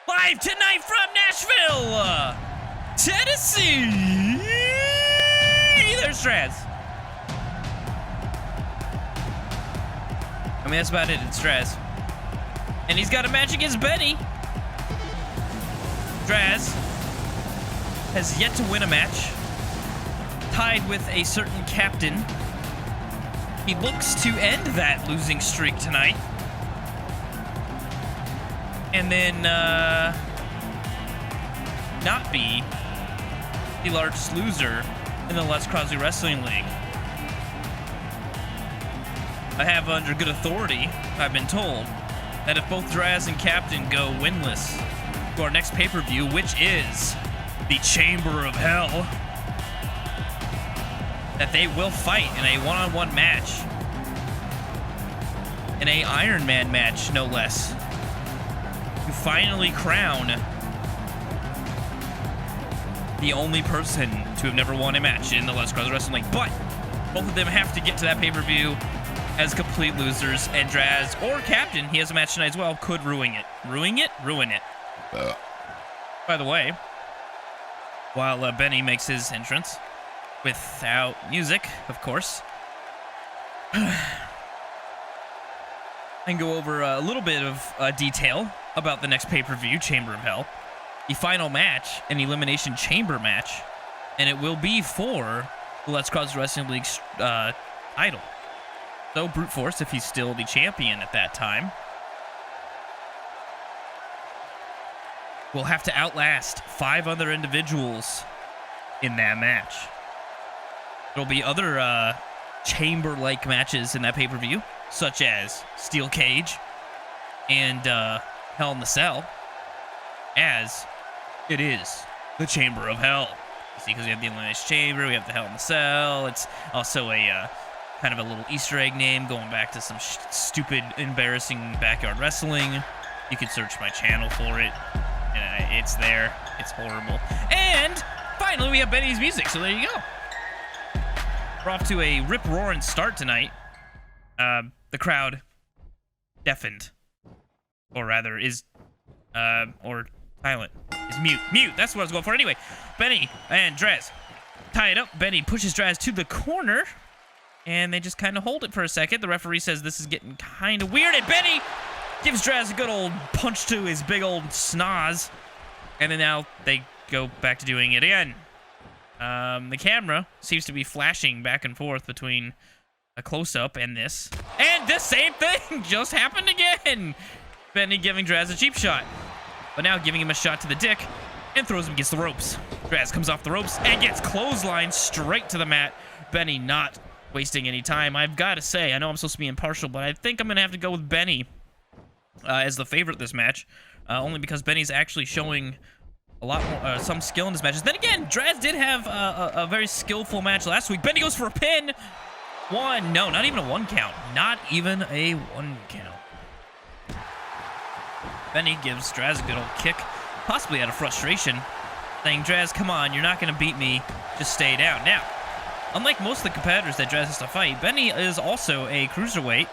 Live tonight from Nashville, Tennessee. There's Straz. I mean, that's about it. It's Straz. And he's got a match against Benny. Straz has yet to win a match. Tied with a certain captain. He looks to end that losing streak tonight. And then not be the largest loser in the Les Crosby Wrestling League. I have under good authority, I've been told, that if both Draz and Captain go winless to our next pay-per-view, which is the Chamber of Hell, that they will fight in a one-on-one match. In a Iron Man match, no less. To finally crown the only person to have never won a match in the Les Crosby Wrestling League. But both of them have to get to that pay-per-view as complete losers, and Draz or Captain, he has a match tonight as well, could ruin it. Ruin it? Ruin it. By the way, while Benny makes his entrance, without music, of course, I can go over a little bit of detail about the next pay-per-view, Chamber of Hell. The final match, an Elimination Chamber match, and it will be for the Let's Crosby Wrestling League's title. So, Brute Force, if he's still the champion at that time, will have to outlast 5 other individuals in that match. There'll be other chamber-like matches in that pay-per-view, such as Steel Cage and Hell in the Cell, as it is the Chamber of Hell. You see, because we have the Elimination Chamber, we have the Hell in the Cell. It's also a kind of a little Easter egg name going back to some stupid, embarrassing backyard wrestling. You can search my channel for it. It's there. It's horrible. And finally, we have Benny's music, so there you go. We're off to a rip-roaring start tonight. The crowd deafened. Or rather, is, or silent. Is mute. Mute, that's what I was going for. Anyway, Benny and Draz tie it up. Benny pushes Draz to the corner, and they just kind of hold it for a second. The referee says this is getting kind of weird, and Benny gives Draz a good old punch to his big old snoz. And then now they go back to doing it again. The camera seems to be flashing back and forth between a close-up and this. And the same thing just happened again. Benny giving Draz a cheap shot, but now giving him a shot to the dick and throws him against the ropes. Draz comes off the ropes and gets clotheslined straight to the mat. Benny not wasting any time. I've got to say, I know I'm supposed to be impartial, but I think I'm going to have to go with Benny as the favorite this match, only because Benny's actually showing a lot more, some skill in his matches. Then again, Draz did have a very skillful match last week. Benny goes for a pin. No, not even a 1 count. Not even a 1 count. Benny gives Draz a good old kick, possibly out of frustration, saying, Draz, come on, you're not going to beat me. Just stay down. Now, unlike most of the competitors that Draz has to fight, Benny is also a cruiserweight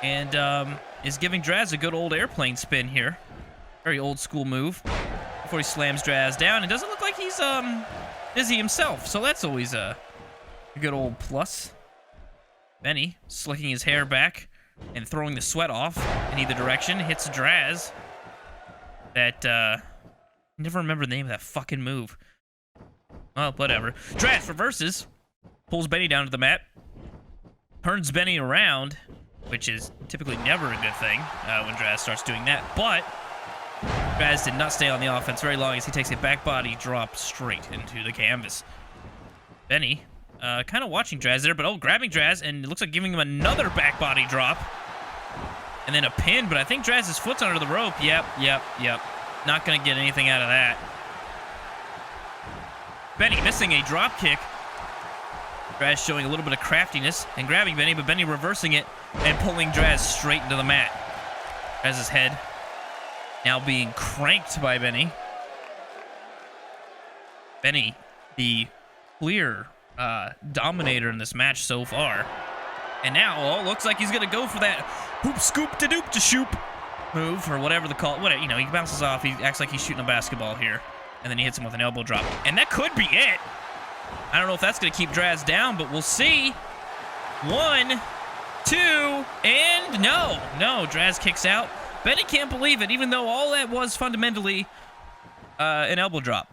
and is giving Draz a good old airplane spin here. Very old school move before he slams Draz down. It doesn't look like he's busy himself, so that's always a good old plus. Benny slicking his hair back and throwing the sweat off in either direction, hits Draz. That, I never remember the name of that fucking move. Well, whatever. Draz reverses, pulls Benny down to the mat, turns Benny around, which is typically never a good thing when Draz starts doing that, but Draz did not stay on the offense very long as he takes a back body drop straight into the canvas. Benny, kind of watching Draz there, but grabbing Draz, and it looks like giving him another back body drop. And then a pin, but I think Draz's foot's under the rope. Yep. Not going to get anything out of that. Benny missing a drop kick. Draz showing a little bit of craftiness and grabbing Benny, but Benny reversing it and pulling Draz straight into the mat. Draz's head now being cranked by Benny. Benny, the clear dominator in this match so far. And now, looks like he's going to go for that hoop scoop to doop to shoop. move or whatever the call. Whatever, you know, he bounces off. He acts like he's shooting a basketball here, and then he hits him with an elbow drop, and that could be it. I don't know if that's gonna keep Draz down, but we'll see. 1, 2, and no, Draz kicks out. Benny can't believe it, even though all that was fundamentally an elbow drop.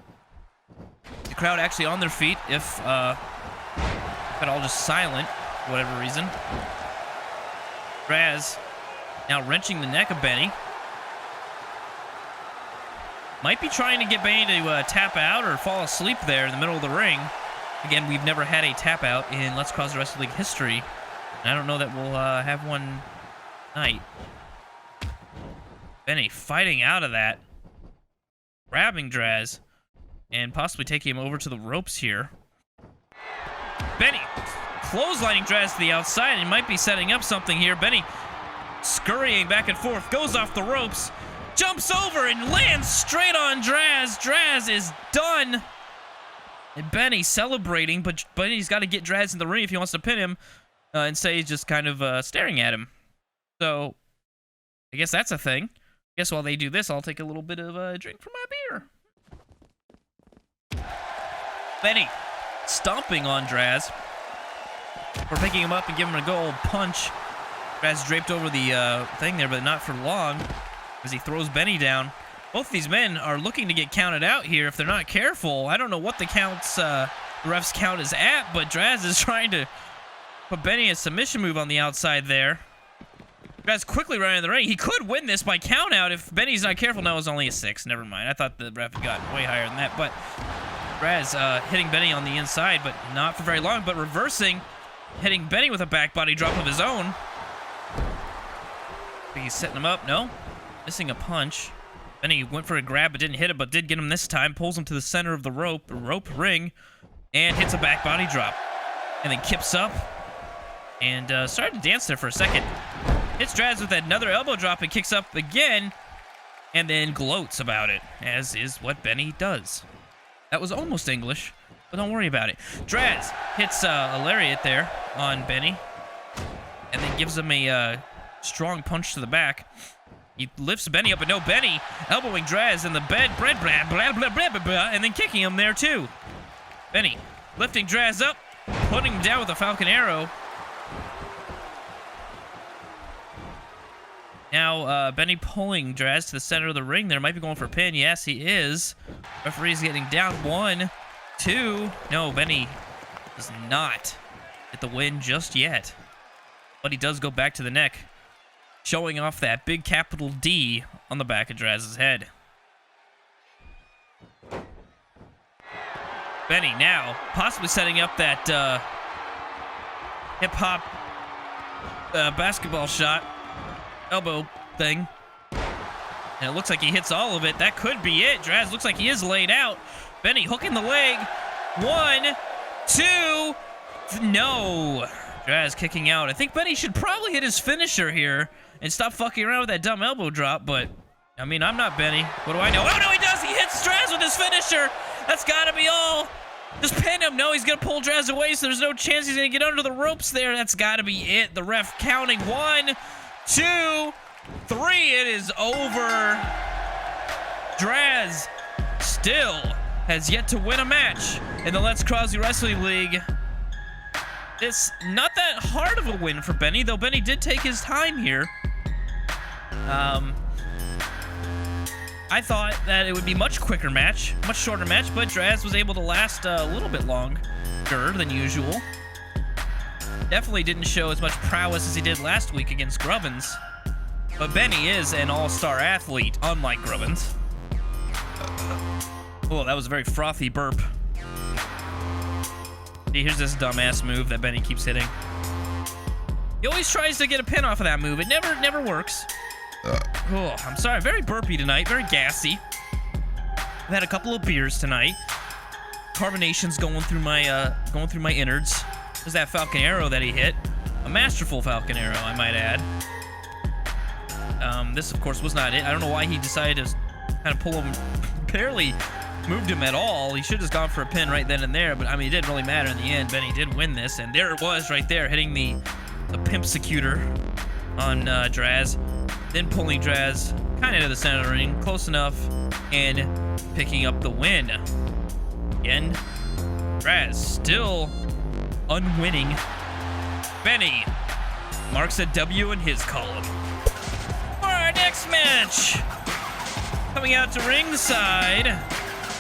The crowd actually on their feet, if but all just silent for whatever reason. Draz now wrenching the neck of Benny. Might be trying to get Benny to tap out or fall asleep there in the middle of the ring. Again, we've never had a tap out in Let's Cross the Wrestling League history. I don't know that we'll have one tonight. Benny fighting out of that. Grabbing Draz. And possibly taking him over to the ropes here. Benny clotheslining Draz to the outside and might be setting up something here. Benny scurrying back and forth. Goes off the ropes. Jumps over and lands straight on Draz. Draz is done. And Benny celebrating, but Benny's got to get Draz in the ring if he wants to pin him. And say he's just kind of staring at him. So, I guess that's a thing. I guess while they do this, I'll take a little bit of a drink from my beer. Benny stomping on Draz. We're picking him up and giving him a good old punch. Draz draped over the thing there, but not for long as he throws Benny down. Both these men are looking to get counted out here if they're not careful. I don't know what the counts, the ref's count is at, but Draz is trying to put Benny a submission move on the outside there. Draz quickly running in the ring. He could win this by count out if Benny's not careful. No, it was only a 6. Never mind. I thought the ref had gotten way higher than that, but Draz hitting Benny on the inside, but not for very long, but reversing, hitting Benny with a back body drop of his own. I think he's setting him up. No. Missing a punch. Benny went for a grab, but didn't hit it, but did get him this time. Pulls him to the center of the rope ring, and hits a back body drop. And then kips up, and started to dance there for a second. Hits Draz with another elbow drop and kicks up again, and then gloats about it, as is what Benny does. That was almost English, but don't worry about it. Draz hits a lariat there on Benny, and then gives him a strong punch to the back. He lifts Benny up, but no, Benny elbowing Draz in the bed, blah, blah, blah, blah, blah, blah, and then kicking him there too. Benny lifting Draz up, putting him down with a Falcon Arrow. Now, Benny pulling Draz to the center of the ring there. Might be going for a pin. Yes, he is. Referee's getting down. 1, 2. No, Benny does not get the win just yet. But he does go back to the neck, showing off that big capital D on the back of Draz's head. Benny now possibly setting up that hip-hop basketball shot. Elbow thing. And it looks like he hits all of it. That could be it. Draz looks like he is laid out. Benny hooking the leg. 1, 2. No. Draz kicking out. I think Benny should probably hit his finisher here and stop fucking around with that dumb elbow drop, but I mean, I'm not Benny. What do I know? Oh, no, he does. He hits Draz with his finisher. That's got to be all. Just pin him. No, he's going to pull Draz away, so there's no chance he's going to get under the ropes there. That's got to be it. The ref counting. 1, 2, 3. It is over. Draz still has yet to win a match in the Let's Cross the Wrestling League. It's not that hard of a win for Benny, though Benny did take his time here. I thought that it would be much quicker match, much shorter match, but Draz was able to last a little bit longer than usual. Definitely didn't show as much prowess as he did last week against Grubbins. But Benny is an all-star athlete, unlike Grubbins. Oh, that was a very frothy burp. See, here's this dumbass move that Benny keeps hitting. He always tries to get a pin off of that move. It never works. Oh, I'm sorry. Very burpy tonight. Very gassy. I've had a couple of beers tonight. Carbonation's going through my innards. There's that Falcon Arrow that he hit. A masterful Falcon Arrow, I might add. This, of course, was not it. I don't know why he decided to kind of pull him. Barely moved him at all. He should have just gone for a pin right then and there, but I mean, it didn't really matter in the end. Benny did win this, and there it was right there, hitting the pimp secutor on Draz. then pulling Draz kind of to the center of the ring, close enough, and picking up the win. Again, Draz still unwinning. Benny marks a W in his column. For our next match, coming out to ringside,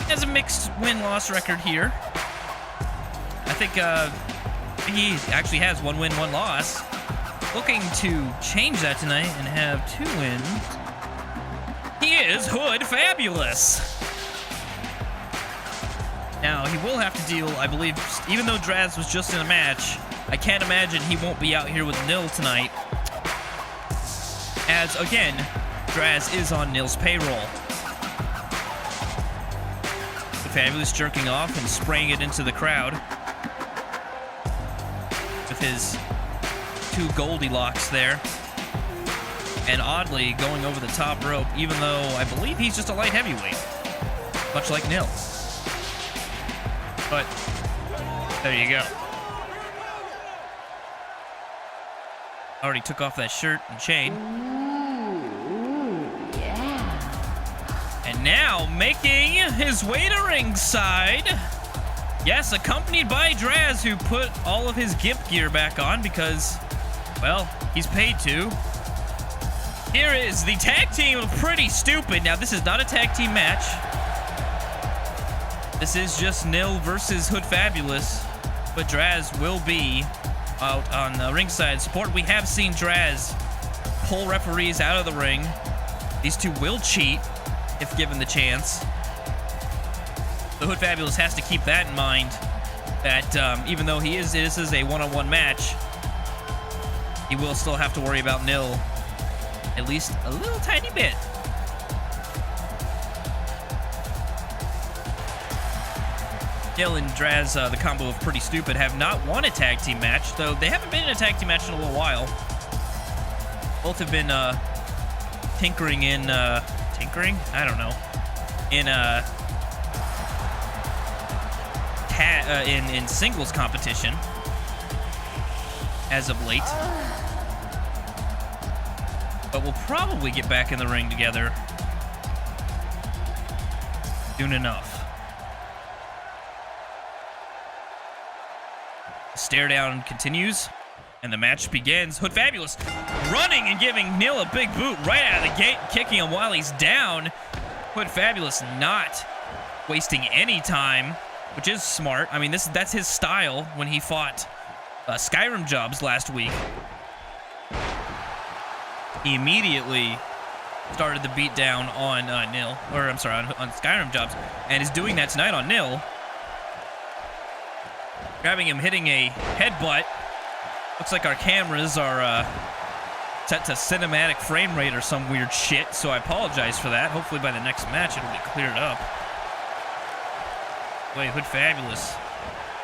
has a mixed win-loss record here. I think he actually has 1 win, 1 loss. Looking to change that tonight and have 2 wins. He is Hood Fabulous. Now, he will have to deal, I believe, even though Draz was just in a match, I can't imagine he won't be out here with Nil tonight. As, again, Draz is on Nil's payroll. The Fabulous jerking off and spraying it into the crowd with his 2 Goldilocks there. And oddly, going over the top rope, even though I believe he's just a light heavyweight. Much like Nil. But, there you go. Already took off that shirt and chain. Ooh, yeah. And now, making his way to ringside. Yes, accompanied by Draz, who put all of his GIMP gear back on because, well, he's paid to. Here is the tag team of Pretty Stupid. Now, this is not a tag team match. This is just Nil versus Hood Fabulous, but Draz will be out on the ringside support. We have seen Draz pull referees out of the ring. These two will cheat if given the chance. The Hood Fabulous has to keep that in mind, that even though this is a one-on-one match, he will still have to worry about Nil at least a little tiny bit. Nil and Draz, the combo of Pretty Stupid, have not won a tag team match, though they haven't been in a tag team match in a little while. Both have been tinkering in, I don't know, in singles competition as of late. But we'll probably get back in the ring together soon enough. Stare down continues, and the match begins. Hood Fabulous running and giving Nil a big boot right out of the gate, kicking him while he's down. Hood Fabulous not wasting any time, which is smart. I mean, that's his style when he fought Skyrim Jobs last week. He immediately started the beat down on Nil, or I'm sorry, on Skyrim Jobs, and is doing that tonight on Nil. Grabbing him, hitting a headbutt. Looks like our cameras are set to cinematic frame rate or some weird shit, so I apologize for that. Hopefully by the next match it'll be cleared up. Wait, Hood Fabulous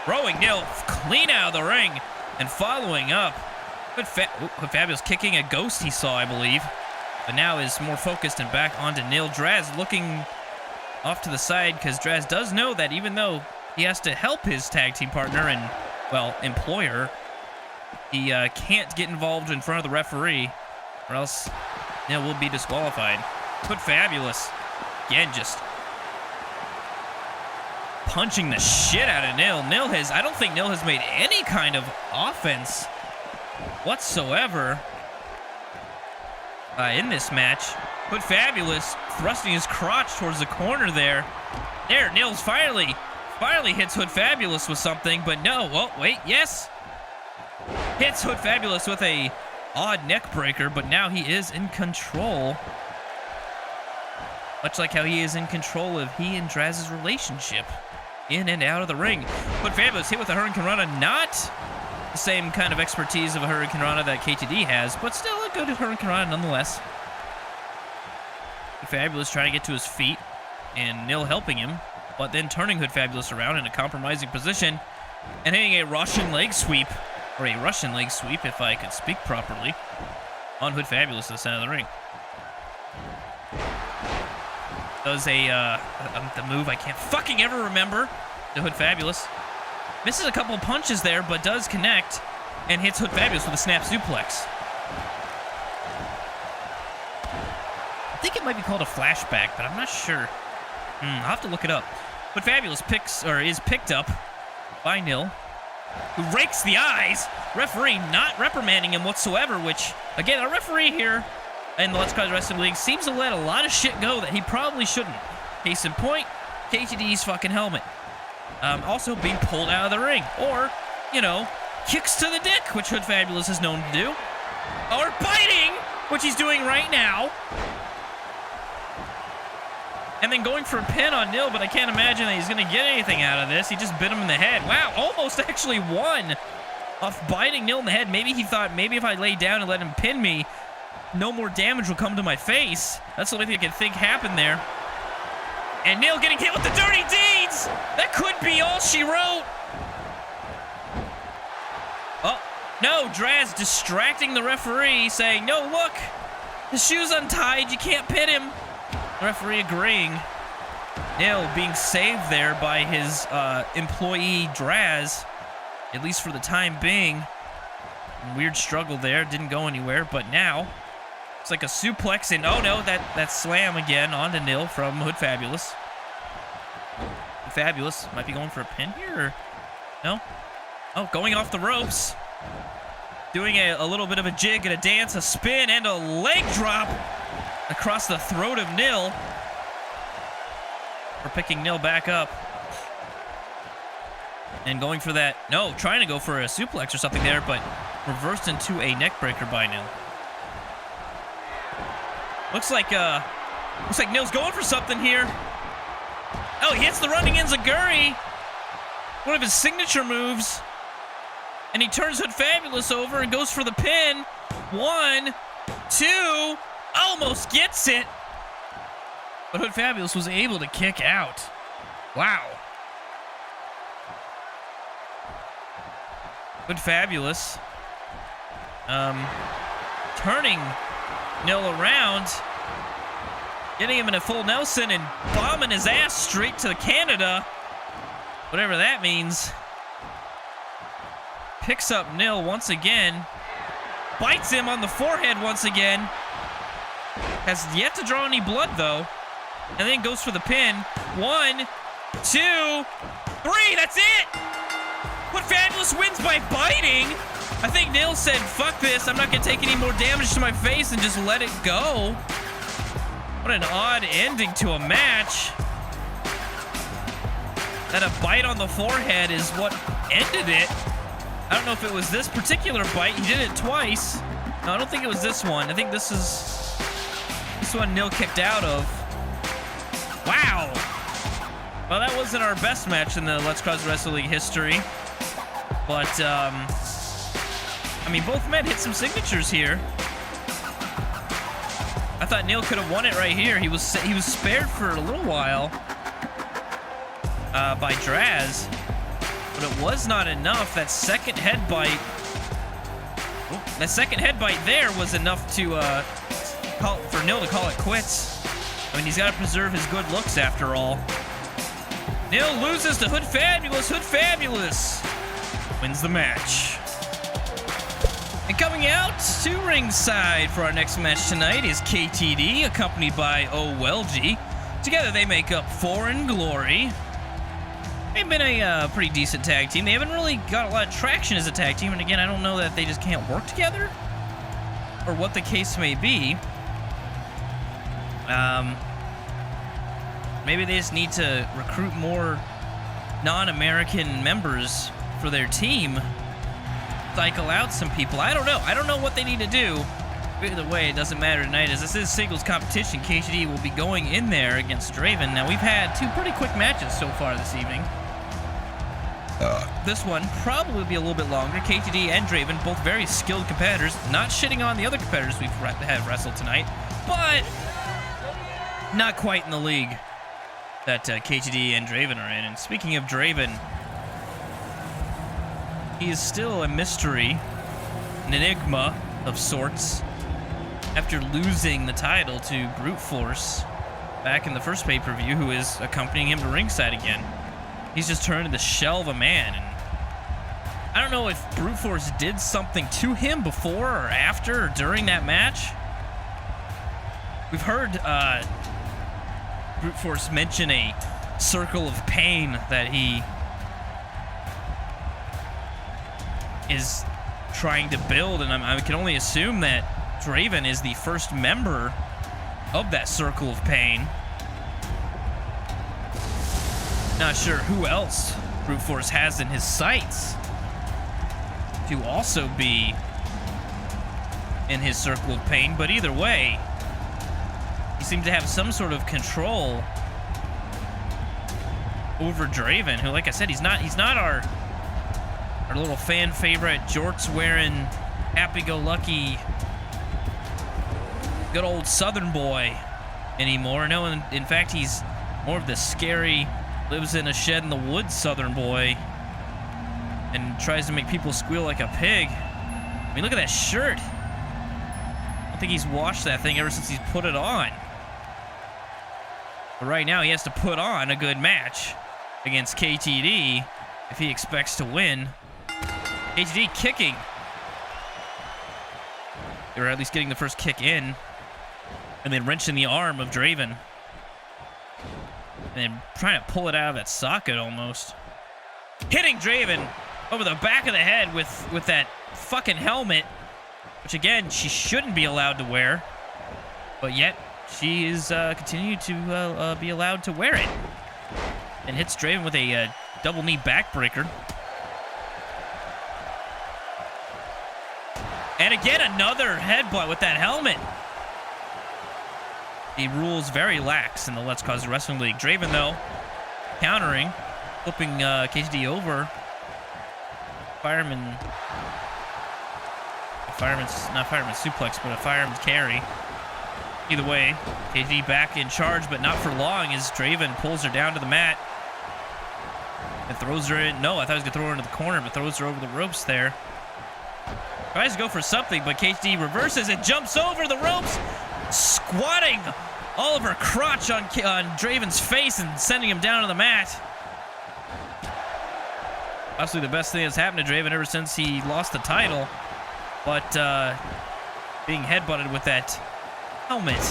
throwing Nil clean out of the ring and following up. Hood Fabulous kicking a ghost he saw, I believe, but now is more focused and back onto Nil. Draz looking off to the side because Draz does know that even though he has to help his tag team partner and, well, employer, he can't get involved in front of the referee or else Nil will be disqualified. Hood Fabulous, again, just punching the shit out of Nil. I don't think Nil has made any kind of offense whatsoever in this match. Hood Fabulous thrusting his crotch towards the corner there. There, Nil's finally hits Hood Fabulous with something, but no. Oh, wait, yes. Hits Hood Fabulous with a odd neck breaker, but now he is in control. Much like how he is in control of he and Draz's relationship in and out of the ring. Hood Fabulous hit with a Hurricane Rana, not the same kind of expertise of a Hurricane Rana that KTD has, but still a good Hurricane Rana nonetheless. Hood Fabulous trying to get to his feet, and Nil helping him, but then turning Hood Fabulous around in a compromising position and hitting a Russian leg sweep, or a Russian leg sweep if I could speak properly, on Hood Fabulous at the center of the ring. Does the move I can't fucking ever remember to Hood Fabulous. Misses a couple of punches there, but does connect and hits Hood Fabulous with a snap suplex. I think it might be called a flashback, but I'm not sure. I'll have to look it up. But Fabulous is picked up by Nil, who rakes the eyes. Referee not reprimanding him whatsoever, which, again, our referee here in the Let's Cause Wrestling League seems to let a lot of shit go that he probably shouldn't. Case in point, KTD's fucking helmet. Also being pulled out of the ring. Or, you know, kicks to the dick, which Hood Fabulous is known to do. Or biting, which he's doing right now. And then going for a pin on Nil, but I can't imagine that he's going to get anything out of this. He just bit him in the head. Wow, almost actually won off biting Nil in the head. Maybe he thought, maybe if I lay down and let him pin me, no more damage will come to my face. That's the only thing I can think happened there. And Nil getting hit with the dirty deeds. That could be all she wrote. Oh, no, Draz distracting the referee, saying, no, look, his shoe's untied. You can't pin him. The referee agreeing. Nil being saved there by his employee Draz, at least for the time being. Weird struggle there, didn't go anywhere, but now it's like a suplex, and oh no, that slam again onto Nil from Hood Fabulous. Hood Fabulous might be going for a pin here, or no? Oh, going off the ropes. Doing a little bit of a jig and a dance, a spin, and a leg drop across the throat of Nil. We're picking Nil back up. And going for that, no, trying to go for a suplex or something there, but reversed into a neck breaker by Nil. Looks like Nil's going for something here. Oh, he hits the running enziguri, one of his signature moves. And he turns Hood Fabulous over and goes for the pin. 1, 2, almost gets it. But Hood Fabulous was able to kick out. Wow. Hood Fabulous turning Nil around, getting him in a full Nelson and bombing his ass straight to Canada, whatever that means. Picks up Nil once again, bites him on the forehead once again, has yet to draw any blood though, and then goes for the pin. 1, 2, 3, that's it! Hood Fabulous wins by biting. I think Nil said, fuck this, I'm not gonna take any more damage to my face, and just let it go. What an odd ending to a match. That a bite on the forehead is what ended it. I don't know if it was this particular bite. He did it twice. No, I don't think it was this one. I think this one Nil kicked out of. Wow. Well, that wasn't our best match in the Let's Cause Wrestling League history. But, I mean, both men hit some signatures here. I thought Nil could have won it right here. He was spared for a little while by Draz, but it was not enough. That second headbutt there was enough to for Nil to call it quits. I mean, he's got to preserve his good looks after all. Nil loses to Hood Fabulous. Hood Fabulous wins the match. And coming out to ringside for our next match tonight is KTD, accompanied by OLG. Together they make up Foreign Glory. They've been a pretty decent tag team. They haven't really got a lot of traction as a tag team, and again, I don't know that they just can't work together, or what the case may be. Maybe they just need to recruit more non-American members for their team. Cycle out some people. I don't know. I don't know what they need to do. Either way, it doesn't matter tonight, as this is singles competition. KTD will be going in there against Draven. Now, we've had two pretty quick matches so far this evening. This one probably will be a little bit longer. KTD and Draven, both very skilled competitors. Not shitting on the other competitors we've had wrestled tonight, but not quite in the league that KTD and Draven are in. And speaking of Draven, he is still a mystery, an enigma of sorts, after losing the title to Brute Force back in the first pay-per-view, who is accompanying him to ringside again. He's just turned into the shell of a man, and I don't know if Brute Force did something to him before or after or during that match, We've heard Brute Force mention a circle of pain that he is trying to build, and I can only assume that Draven is the first member of that circle of pain. Not sure who else Brute Force has in his sights to also be in his circle of pain, but either way, he seems to have some sort of control over Draven, who, like I said, he's not our little fan favorite, jorts wearing, happy-go-lucky, good old Southern boy anymore. No, in fact, he's more of the scary, lives in a shed in the woods Southern boy, and tries to make people squeal like a pig. I mean, look at that shirt. I don't think he's washed that thing ever since he's put it on. But right now, he has to put on a good match against KTD if he expects to win. KTD kicking. They were at least getting the first kick in, and then wrenching the arm of Draven, and then trying to pull it out of that socket almost. Hitting Draven over the back of the head with that fucking helmet, which again, she shouldn't be allowed to wear, but yet she is continued to be allowed to wear it, and hits Draven with a double knee backbreaker. And again, another headbutt with that helmet. The rules very lax in the Let's Cause Wrestling League. Draven, though, countering, flipping KTD over. Not fireman suplex, but a fireman's carry. Either way, KTD back in charge, but not for long as Draven pulls her down to the mat and throws her in. No, I thought he was going to throw her into the corner, but throws her over the ropes there. Tries to go for something, but KTD reverses and jumps over the ropes, squatting all of her crotch on Draven's face and sending him down to the mat. Obviously the best thing that's happened to Draven ever since he lost the title, but being headbutted with that helmet,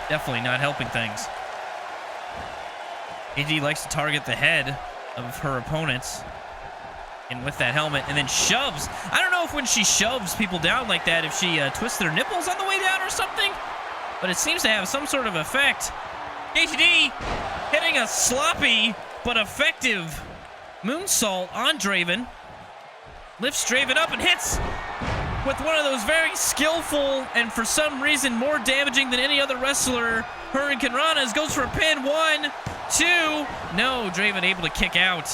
definitely not helping things. KTD likes to target the head of her opponents, and with that helmet, and then shoves. I don't know if when she shoves people down like that, if she twists their nipples on the way down or something, but it seems to have some sort of effect. KTD hitting a sloppy but effective moonsault on Draven. Lifts Draven up and hits with one of those very skillful and for some reason more damaging than any other wrestler, Hurricane Ranas. Goes for a pin. 1, 2. No, Draven able to kick out,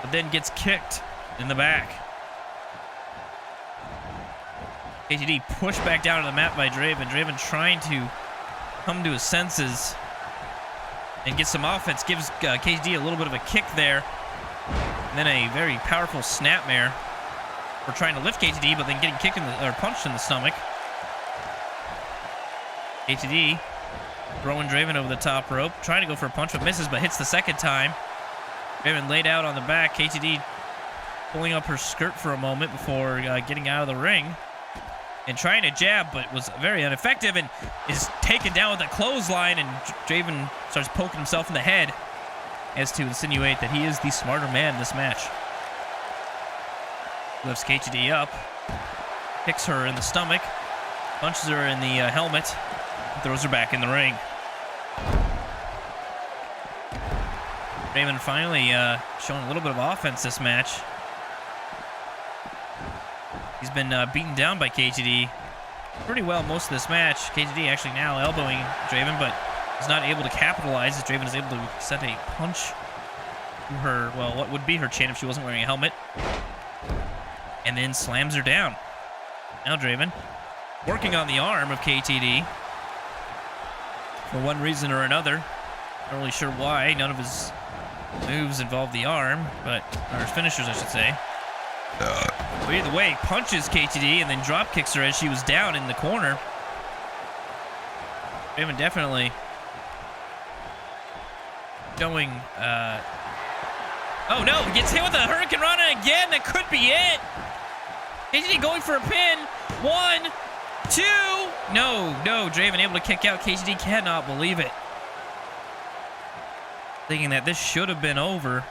but then gets kicked in the back. KTD pushed back down to the mat by Draven. Draven trying to come to his senses and get some offense. Gives KTD a little bit of a kick there. And then a very powerful snapmare for trying to lift KTD, but then getting kicked or punched in the stomach. KTD throwing Draven over the top rope. Trying to go for a punch, but misses, but hits the second time. Draven laid out on the back. KTD pulling up her skirt for a moment before getting out of the ring and trying to jab, but was very ineffective and is taken down with a clothesline, and Draven starts poking himself in the head as to insinuate that he is the smarter man in this match. Lifts KTD up, kicks her in the stomach, punches her in the helmet, and throws her back in the ring. Draven finally showing a little bit of offense this match. He's been beaten down by KTD pretty well most of this match. KTD actually now elbowing Draven, but is not able to capitalize as Draven is able to set a punch to her, well, what would be her chin if she wasn't wearing a helmet, and then slams her down. Now Draven working on the arm of KTD for one reason or another. Not really sure why. None of his moves involve the arm, or his finishers, I should say. But either way, punches KTD and then drop kicks her as she was down in the corner. Draven definitely showing. Oh no! Gets hit with a Hurricane Rana again. That could be it. KTD going for a pin. 1, 2. No, Draven able to kick out. KTD cannot believe it. Thinking that this should have been over,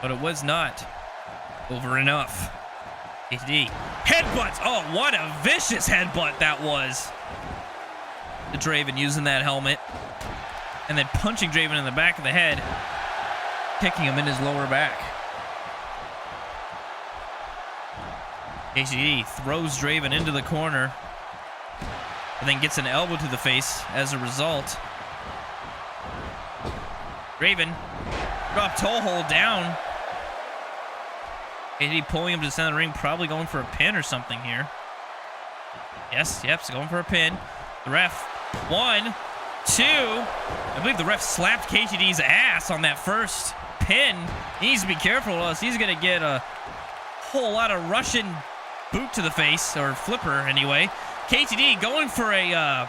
but it was not over enough. KTD headbutts. Oh, what a vicious headbutt that was. The Draven using that helmet and then punching Draven in the back of the head, kicking him in his lower back. KTD throws Draven into the corner and then gets an elbow to the face as a result. Draven drop toe hold down. KTD pulling him to the center of the ring, probably going for a pin or something here. Yes, yep, so going for a pin. The ref, 1, 2. I believe the ref slapped KTD's ass on that first pin. He needs to be careful, or else he's going to get a whole lot of Russian boot to the face, or flipper anyway. KTD going for a,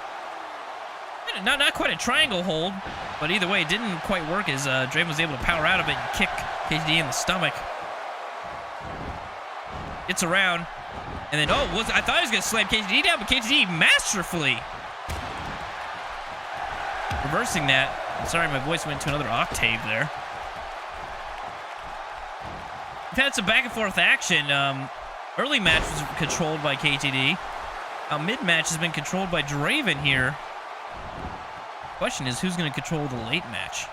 not quite a triangle hold, but either way, it didn't quite work as Draven was able to power out of it and kick KTD in the stomach. Gets around, and then, I thought he was going to slam KTD down, but KTD masterfully reversing that. Sorry, my voice went to another octave there. We've had some back and forth action. Early match was controlled by KTD. Now mid-match has been controlled by Draven here. Question is, who's going to control the late match?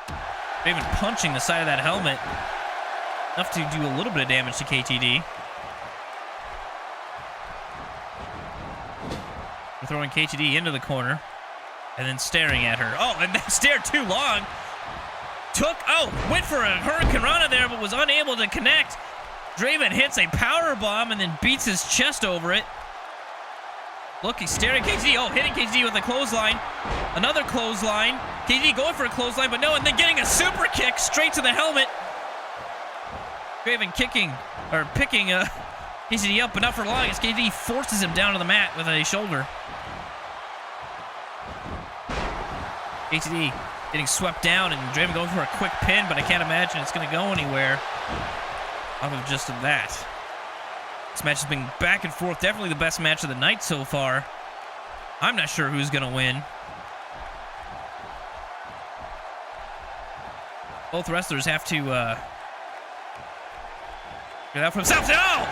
Draven punching the side of that helmet. Enough to do a little bit of damage to KTD. We're throwing KTD into the corner and then staring at her. Oh, and that stared too long. Went for a Hurricane Rana there, but was unable to connect. Draven hits a power bomb and then beats his chest over it. Look, he's staring at KTD. Oh, hitting KTD with a clothesline. Another clothesline. KTD going for a clothesline, but no, and then getting a super kick straight to the helmet. Draven picking KTD up, but not for long, as KTD forces him down to the mat with a shoulder. KTD getting swept down, and Draven going for a quick pin, but I can't imagine it's going to go anywhere off of just that. This match has been back and forth. Definitely the best match of the night so far. I'm not sure who's going to win. Both wrestlers have to get out for themselves. Oh!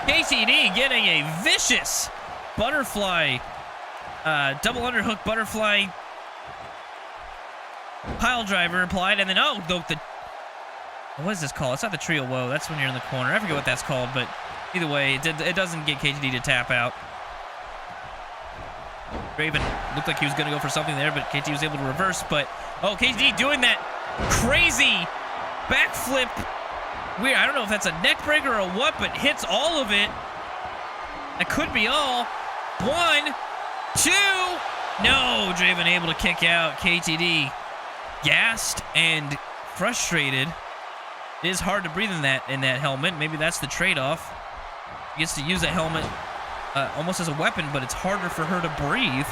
KTD getting a vicious butterfly, double underhook butterfly pile driver applied, and then what is this called? It's not the trio woe. That's when you're in the corner. I forget what that's called, but either way, it doesn't get KTD to tap out. Draven looked like he was going to go for something there, but KTD was able to reverse. But KTD doing that crazy backflip. Weird. I don't know if that's a neck breaker or what, but hits all of it. That could be all. 1, 2. No, Draven able to kick out. KTD gassed and frustrated. It is hard to breathe in that helmet. Maybe that's the trade-off. He gets to use that helmet almost as a weapon, but it's harder for her to breathe.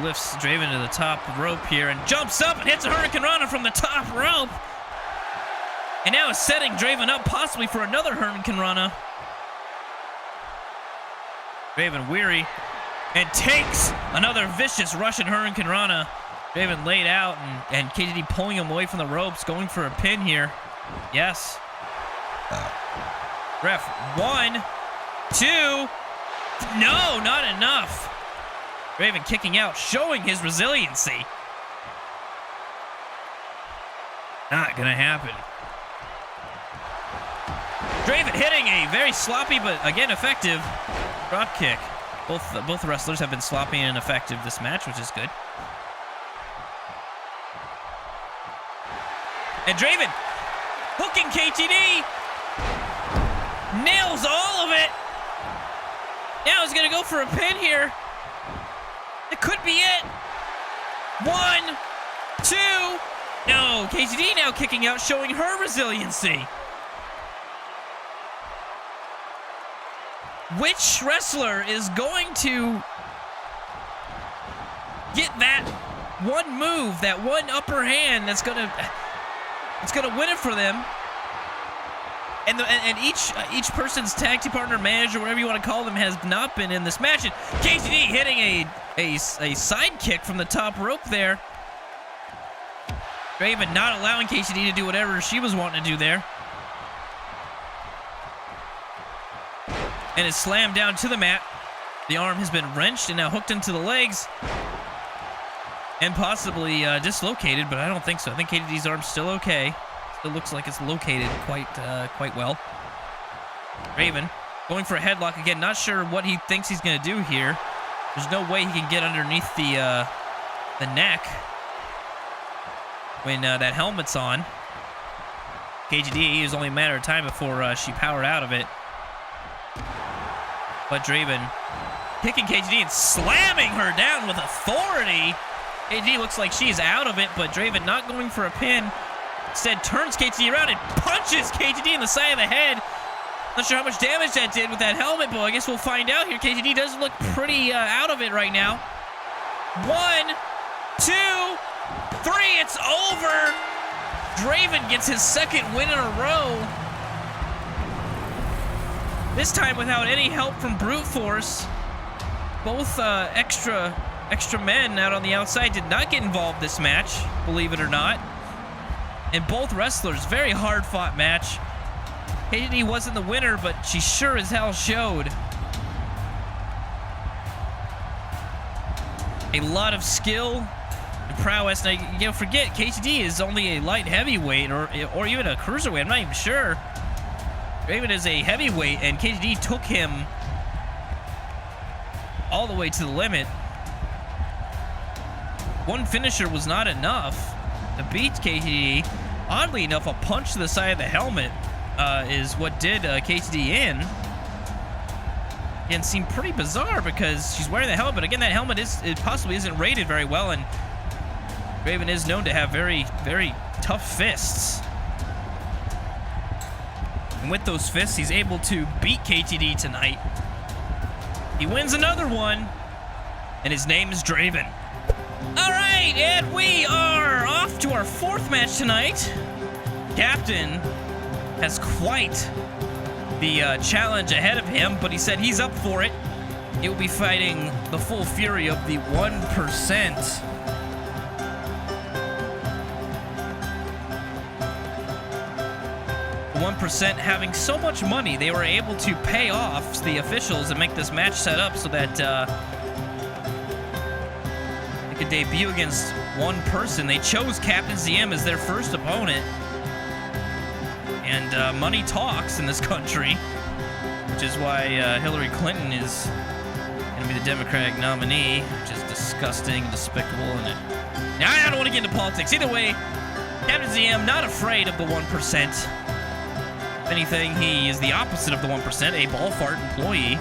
Lifts Draven to the top rope here and jumps up and hits a Hurricane Rana from the top rope. And now is setting Draven up possibly for another Hurricane Rana. Draven weary and takes another vicious Russian Hurricane Rana. Draven laid out and KTD pulling him away from the ropes, going for a pin here. Yes. Ref, 1, 2. No, not enough. Draven kicking out, showing his resiliency. Not gonna happen. Draven hitting a very sloppy but again effective drop kick. Both wrestlers have been sloppy and ineffective this match, which is good. And Draven hooking KTD. Nails all of it. Now he's gonna go for a pin here. It could be it. 1, 2. No, KTD now kicking out, showing her resiliency. Which wrestler is going to get that one move, that one upper hand that's gonna win it for them? And each person's tag team partner, manager, whatever you want to call them, has not been in this match. And KTD hitting a side kick from the top rope there. Draven not allowing KTD to do whatever she was wanting to do there. And is slammed down to the mat. The arm has been wrenched and now hooked into the legs. And possibly dislocated, but I don't think so. I think KTD's arm's still okay. Still looks like it's located quite well. Draven going for a headlock again. Not sure what he thinks he's going to do here. There's no way he can get underneath the neck when that helmet's on. KTD, it was only a matter of time before she powered out of it. But Draven kicking KTD and slamming her down with authority. KTD looks like she's out of it, but Draven not going for a pin. Instead, turns KTD around and punches KTD in the side of the head. Not sure how much damage that did with that helmet, but I guess we'll find out here. KTD does look pretty out of it right now. 1, 2, 3, it's over. Draven gets his second win in a row. This time without any help from Brute Force. Both extra men out on the outside did not get involved this match, believe it or not. And both wrestlers, very hard-fought match. KTD wasn't the winner, but she sure as hell showed a lot of skill and prowess. Now, you know, forget KTD is only a light heavyweight or even a cruiserweight. I'm not even sure. Draven is a heavyweight, and KTD took him all the way to the limit. One finisher was not enough to beat KTD. Oddly enough, a punch to the side of the helmet is what did KTD in. And seemed pretty bizarre because she's wearing the helmet, but again, that helmet possibly isn't rated very well, and Draven is known to have very, very tough fists. And with those fists, he's able to beat KTD tonight. He wins another one, and his name is Draven. All right, and we are off to our fourth match tonight. Captain has quite the challenge ahead of him, but he said he's up for it. He will be fighting the full fury of the 1%. The 1% having so much money, they were able to pay off the officials and make this match set up so that they could debut against one person. They chose Captain ZM as their first opponent. And money talks in this country, which is why Hillary Clinton is going to be the Democratic nominee, which is disgusting and despicable. And now I don't want to get into politics. Either way, Captain ZM not afraid of the 1%. If anything, he is the opposite of the 1%, a ball fart employee.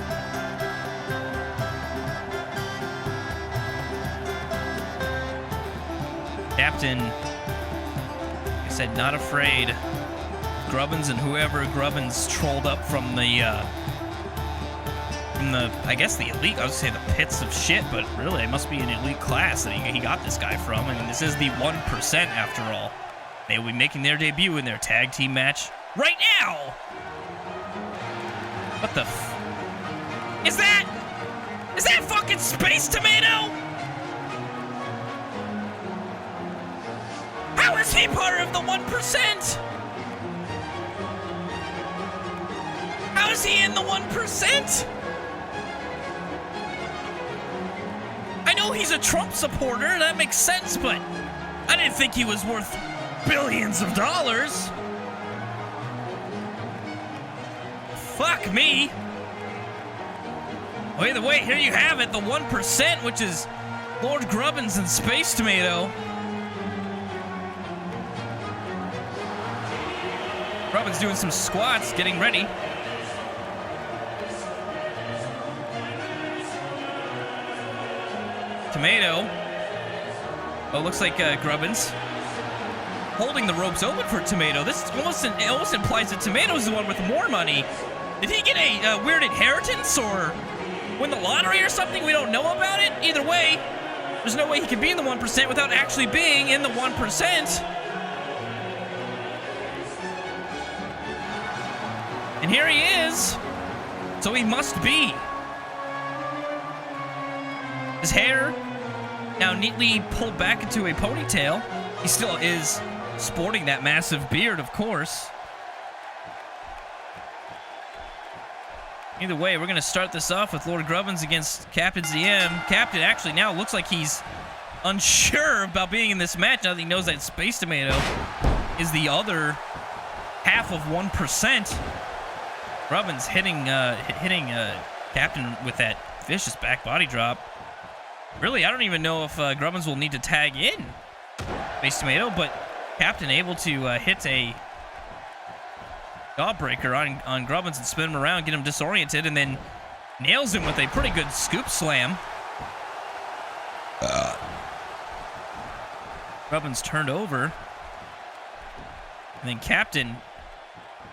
Captain, like I said, not afraid. Grubbins and whoever Grubbins trolled up from the I guess the elite, I would say the pits of shit, but really it must be an elite class that he got this guy from. I mean, this is the 1% after all. They will be making their debut in their tag team match right now. What the is that fucking Space Tomato? How is he part of the 1%? How is he in the 1%? I know he's a Trump supporter, that makes sense, but I didn't think he was worth billions of dollars. Fuck me. Well, either way, here you have it, the 1%, which is Lord Grubbins and Space Tomato. Grubbins doing some squats, getting ready. Tomato. Oh, looks like Grubbins holding the ropes open for Tomato. This almost implies that Tomato's the one with more money. Did he get a weird inheritance or win the lottery or something? We don't know about it. Either way, there's no way he can be in the 1% without actually being in the 1%. And here he is. So he must be. His hair now neatly pulled back into a ponytail. He still is sporting that massive beard, of course. Either way, we're going to start this off with Lord Grubbins against Captain ZM. Captain actually now looks like he's unsure about being in this match now that he knows that Space Tomato is the other half of 1%. Grubbins hitting Captain with that vicious back body drop. Really, I don't even know if Grubbins will need to tag in Space Tomato, but Captain able to hit a jawbreaker on Grubbins and spin him around, get him disoriented, and then nails him with a pretty good scoop slam. Grubbins turned over. And then Captain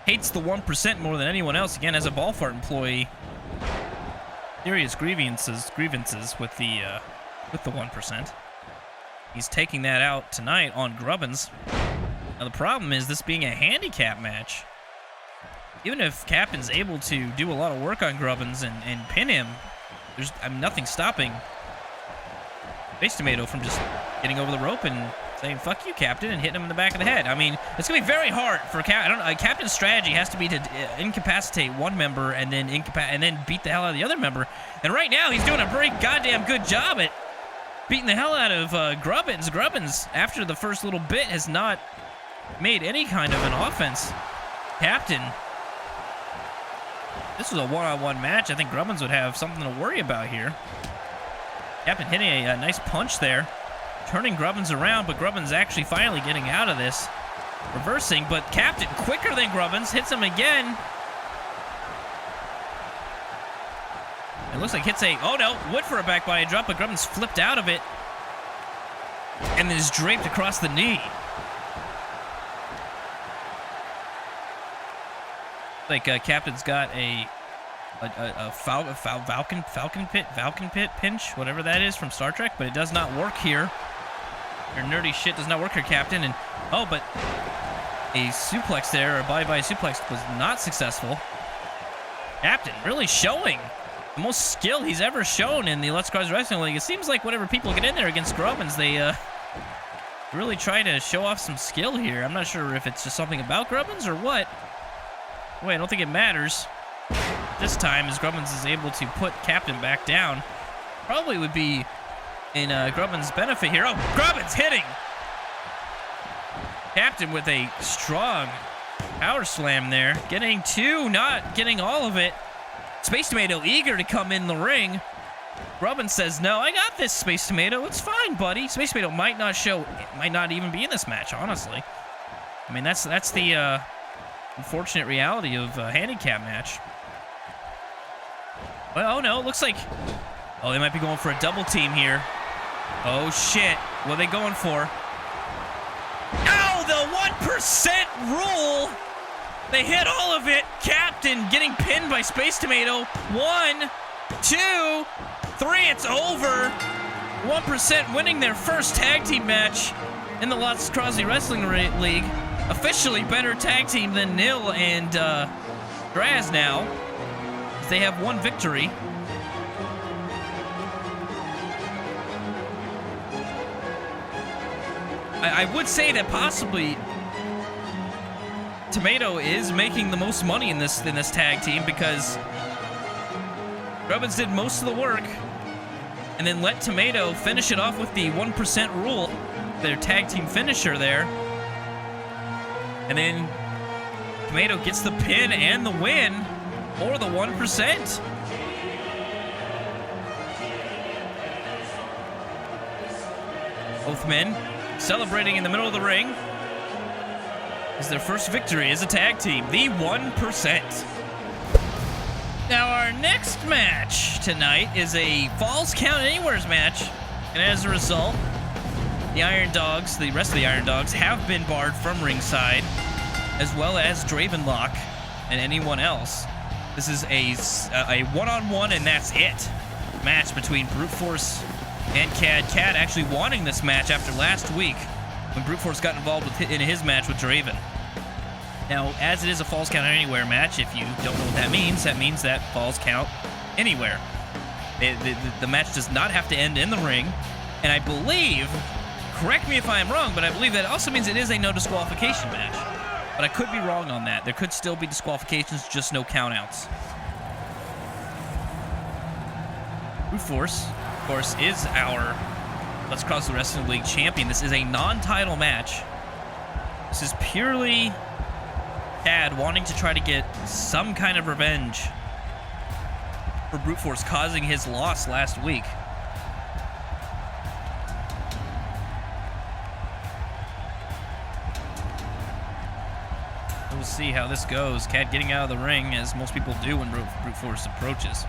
hates the 1% more than anyone else. Again, as a ball fart employee, serious grievances with the 1%. He's taking that out tonight on Grubbins. Now the problem is this being a handicap match. Even if Captain's able to do a lot of work on Grubbins and pin him, there's nothing stopping Space Tomato from just getting over the rope and saying "fuck you, Captain" and hitting him in the back of the head. I mean, it's gonna be very hard for Captain's strategy has to be to incapacitate one member and then beat the hell out of the other member. And right now he's doing a pretty goddamn good job at beating the hell out of Grubbins. Grubbins, after the first little bit, has not made any kind of an offense. Captain, this was a one-on-one match. I think Grubbins would have something to worry about here. Captain hitting a nice punch there, turning Grubbins around, but Grubbins actually finally getting out of this. Reversing, but Captain, quicker than Grubbins, hits him again. It looks like hits oh no, went for a back body drop, but Grubbins flipped out of it and is draped across the knee. Like Captain's got a Falcon Pit pinch, whatever that is from Star Trek, but it does not work here. Your nerdy shit does not work here, Captain. And oh, but a suplex there, or body suplex, was not successful. Captain really showing the most skill he's ever shown in the Let's Cars Wrestling League. It seems like whenever people get in there against Grubbins, they really try to show off some skill here. I'm not sure if it's just something about Grubbins or what. Wait, I don't think it matters. This time, as Grubbins is able to put Captain back down, probably would be in Grubbins' benefit here. Oh, Grubbins hitting Captain with a strong power slam there. Getting two, not getting all of it. Space Tomato eager to come in the ring. Grubbins says, "No, I got this, Space Tomato. It's fine, buddy." Space Tomato might not even be in this match, honestly. I mean, that's the unfortunate reality of a handicap match. Well, oh no, looks like, oh, they might be going for a double team here. Oh shit, what are they going for? Oh, the 1% rule! They hit all of it. Captain getting pinned by Space Tomato. 1, 2, 3, it's over. 1% winning their first tag team match in the Lots Crosby Wrestling League. Officially better tag team than Nil and Draz now. They have one victory. I would say that possibly Tomato is making the most money in this tag team because Grubbins did most of the work and then let Tomato finish it off with the 1% rule, their tag team finisher there. And then Tomato gets the pin and the win for the 1%. Both men celebrating in the middle of the ring as their first victory as a tag team, the 1%. Now our next match tonight is a Falls Count Anywheres match, and as a result, the Iron Dogs, the rest of the Iron Dogs, have been barred from ringside, as well as Dravenlock and anyone else. This is a one-on-one, and that's it. Match between Brute Force and Khad. Khad actually wanting this match after last week when Brute Force got involved in his match with Draven. Now, as it is a Falls Count Anywhere match, if you don't know what that means that Falls Count Anywhere. The match does not have to end in the ring, and I believe, correct me if I'm wrong, but I believe that also means it is a no disqualification match. But I could be wrong on that. There could still be disqualifications, just no countouts. Brute Force, of course, is our Let's Cross the Wrestling League champion. This is a non-title match. This is purely Khad wanting to try to get some kind of revenge for Brute Force causing his loss last week. We'll see how this goes. Khad getting out of the ring, as most people do when Brute Force approaches.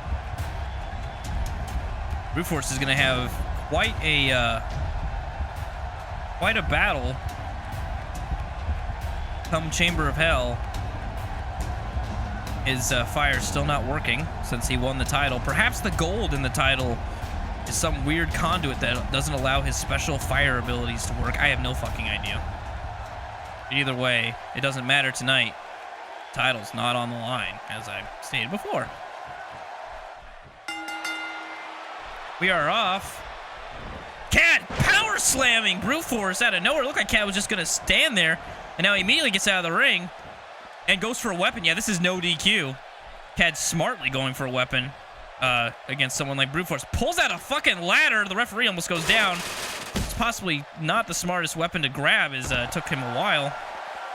Brute Force is going to have quite a battle come Chamber of Hell. His fire still not working since he won the title. Perhaps the gold in the title is some weird conduit that doesn't allow his special fire abilities to work. I have no fucking idea. Either way, it doesn't matter tonight. Title's not on the line, as I stated before. We are off. Khad power slamming Brute Force out of nowhere. Looked like Khad was just going to stand there, and now he immediately gets out of the ring and goes for a weapon. Yeah, this is no DQ. Khad smartly going for a weapon against someone like Brute Force. Pulls out a fucking ladder. The referee almost goes down. It's possibly not the smartest weapon to grab, as it took him a while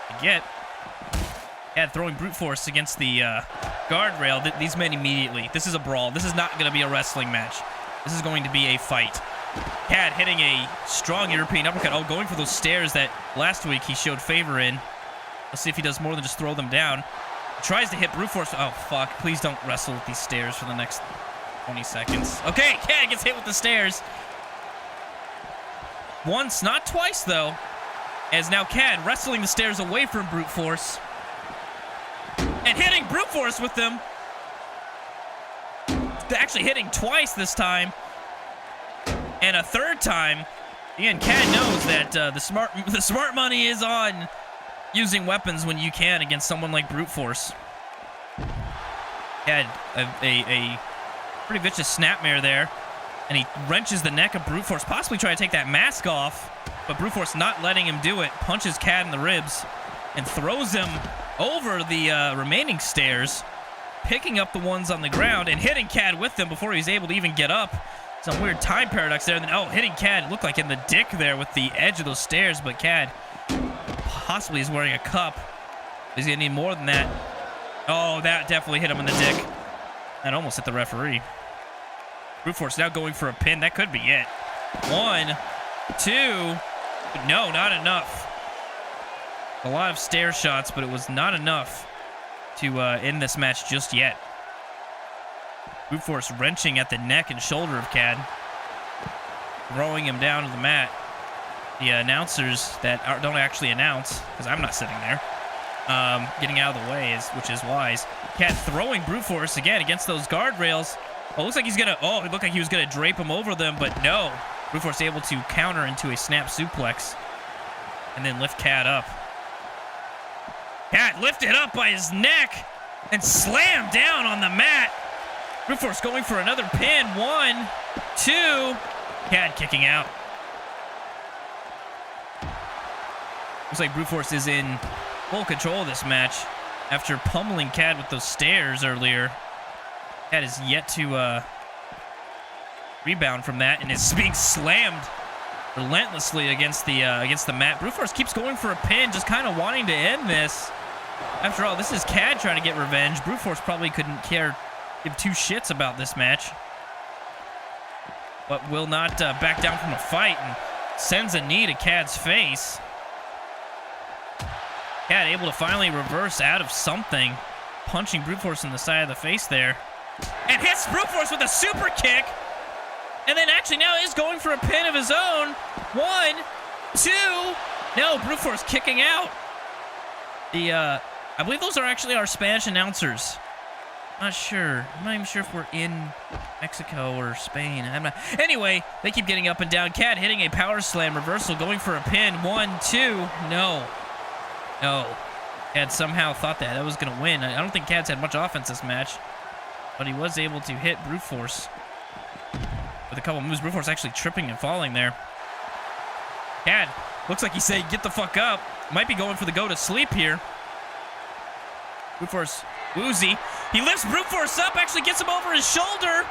to get. Khad throwing Brute Force against the guardrail. These men immediately. This is a brawl. This is not going to be a wrestling match. This is going to be a fight. Khad hitting a strong European uppercut. Oh, going for those stairs that last week he showed favor in. Let's see if he does more than just throw them down. He tries to hit Brute Force. Oh, fuck. Please don't wrestle with these stairs for the next 20 seconds. Okay, Khad gets hit with the stairs. Once, not twice, though. As now Khad wrestling the stairs away from Brute Force. And hitting Brute Force with them. Actually hitting twice this time. And a third time. Again, Khad knows that the smart money is on using weapons when you can against someone like Brute Force. Khad a pretty vicious snapmare there, and he wrenches the neck of Brute Force, possibly trying to take that mask off, but Brute Force not letting him do it. Punches Khad in the ribs and throws him over the remaining stairs, picking up the ones on the ground and hitting Khad with them before he's able to even get up. Some weird time paradox there. And then, hitting Khad looked like in the dick there with the edge of those stairs, but Khad possibly is wearing a cup. He's gonna need more than that. Oh, that definitely hit him in the dick. That almost hit the referee. Brute Force now going for a pin. That could be it. 1, 2. No, not enough. A lot of stair shots, but it was not enough to end this match just yet. Brute Force wrenching at the neck and shoulder of Khad, throwing him down to the mat. The announcers that don't actually announce, because I'm not sitting there, getting out of the way, which is wise. Khad throwing Brute Force again against those guardrails. Oh, looks like he's gonna. Oh, it looked like he was gonna drape him over them, but no. Brute Force able to counter into a snap suplex and then lift Khad up. Khad lifted up by his neck and slammed down on the mat. Brute Force going for another pin. 1, 2. Khad kicking out. Looks like Brute Force is in full control of this match after pummeling Khad with those stairs earlier. Khad is yet to rebound from that and is being slammed relentlessly against the mat. Brute Force keeps going for a pin, just kind of wanting to end this. After all, this is Khad trying to get revenge. Brute Force probably couldn't give two shits about this match, but will not back down from a fight and sends a knee to Khad's face. Khad able to finally reverse out of something, punching Brute Force in the side of the face there, and hits Brute Force with a super kick, and then actually now is going for a pin of his own. 1, 2. No, Brute Force kicking out. I believe those are actually our Spanish announcers. Not sure. I'm not even sure if we're in Mexico or Spain. I'm not. Anyway, they keep getting up and down. Khad hitting a power slam reversal, going for a pin. 1, 2. No. Khad somehow thought that was going to win. I don't think Khad's had much offense this match, but he was able to hit Brute Force with a couple moves. Brute Force actually tripping and falling there. Khad looks like he's saying, get the fuck up. Might be going for the go to sleep here. Brute Force woozy. He lifts Brute Force up, actually gets him over his shoulder,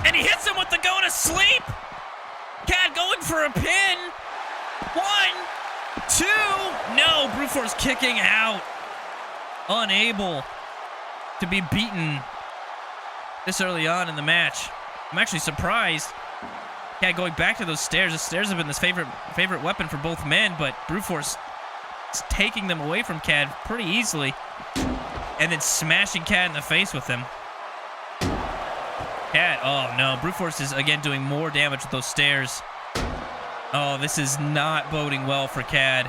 and he hits him with the go to sleep. Khad going for a pin. 1, 2. No, Brute Force kicking out. Unable to be beaten this early on in the match. I'm actually surprised. Khad going back to those stairs. The stairs have been this favorite weapon for both men, but Brute Force is taking them away from Khad pretty easily, and then smashing Khad in the face with them. Khad, oh no, Brute Force is again doing more damage with those stairs. Oh, this is not boding well for Khad,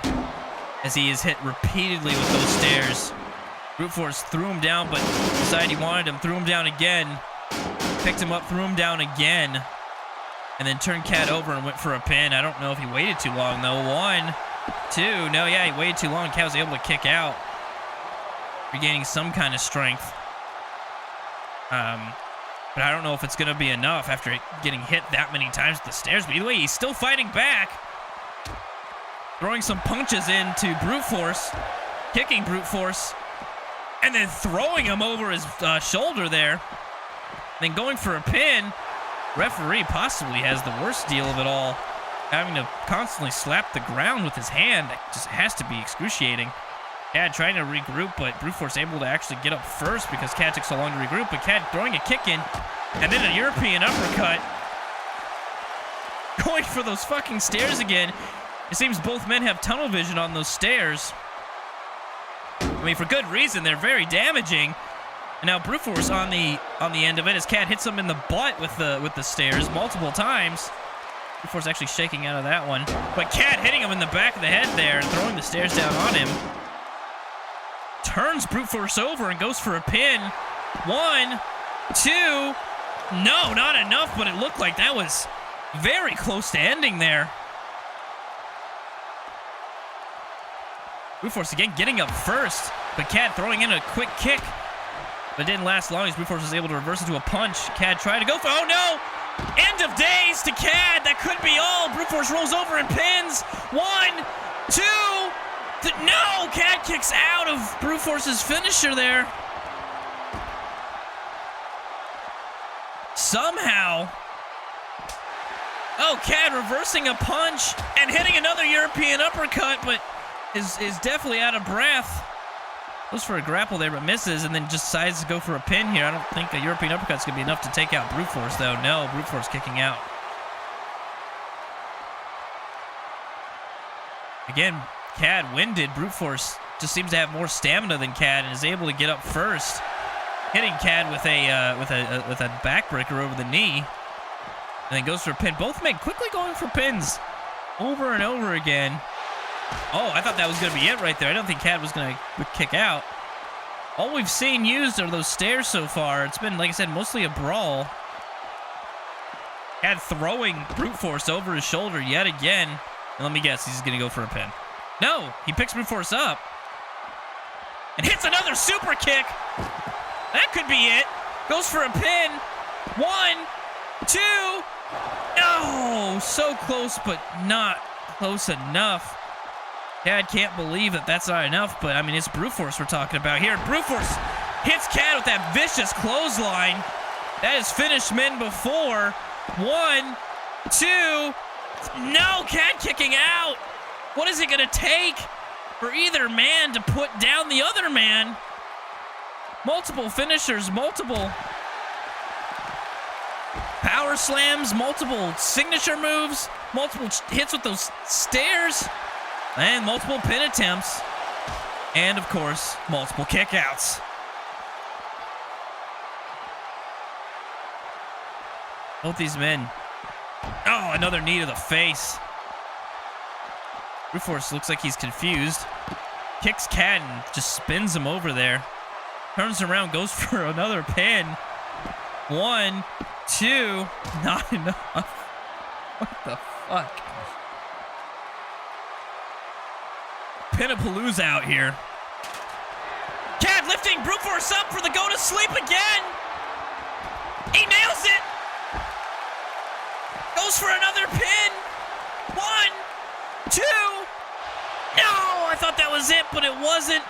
as he is hit repeatedly with those stairs. Brute Force threw him down, but decided he wanted him, threw him down again, picked him up, threw him down again, and then turned Khad over and went for a pin. I don't know if he waited too long, though. 1, 2. No, yeah, he waited too long. Khad was able to kick out, regaining some kind of strength. But I don't know if it's going to be enough after getting hit that many times with the stairs. But either way, he's still fighting back, throwing some punches into Brute Force, kicking Brute Force, and then throwing him over his shoulder there, then going for a pin. Referee possibly has the worst deal of it all, having to constantly slap the ground with his hand. That just has to be excruciating. Khad trying to regroup, but Brute Force able to actually get up first because Khad took so long to regroup. But Khad throwing a kick in, and then a European uppercut. Going for those fucking stairs again. It seems both men have tunnel vision on those stairs. I mean, for good reason. They're very damaging. And now Brute Force on the end of it as Khad hits him in the butt with the stairs multiple times. Brute Force actually shaking out of that one. But Khad hitting him in the back of the head there and throwing the stairs down on him. Turns Brute Force over and goes for a pin. 1, 2. No, not enough, but it looked like that was very close to ending there. Brute Force again getting up first, but Khad throwing in a quick kick. But it didn't last long as Brute Force was able to reverse into a punch. Khad tried to go for, oh no! End of days to Khad, that could be all. Brute Force rolls over and pins. 1, 2. No! Khad kicks out of Brute Force's finisher there. Somehow. Oh, Khad reversing a punch and hitting another European uppercut, but is definitely out of breath. Goes for a grapple there, but misses, and then just decides to go for a pin here. I don't think a European uppercut's going to be enough to take out Brute Force, though. No, Brute Force kicking out. Again, Khad winded. Brute Force just seems to have more stamina than Khad and is able to get up first, hitting Khad with a backbreaker over the knee, and then goes for a pin. Both men quickly going for pins over and over again. Oh, I thought that was going to be it right there. I don't think Khad was going to kick out. All we've seen used are those stairs so far. It's been, like I said, mostly a brawl. Khad throwing Brute Force over his shoulder yet again. And let me guess, he's going to go for a pin. No, he picks Brute Force up and hits another super kick. That could be it. Goes for a pin. 1, 2. No, so close, but not close enough. Khad can't believe that that's not enough, but I mean, it's Brute Force we're talking about here. Brute Force hits Khad with that vicious clothesline. That has finished men before. 1, 2. No, Khad kicking out. What is it going to take for either man to put down the other man? Multiple finishers, multiple power slams, multiple signature moves, multiple hits with those stairs, and multiple pin attempts, and of course, multiple kickouts. Both these men. Oh, another knee to the face. Brute Force looks like he's confused. Kicks Khad and just spins him over there. Turns around, goes for another pin. 1, 2. Not enough. What the fuck? Pinapalooza out here. lifting brute force up for the go to sleep again. He nails it. Goes for another pin. 1, 2. No, I thought that was it, but it wasn't.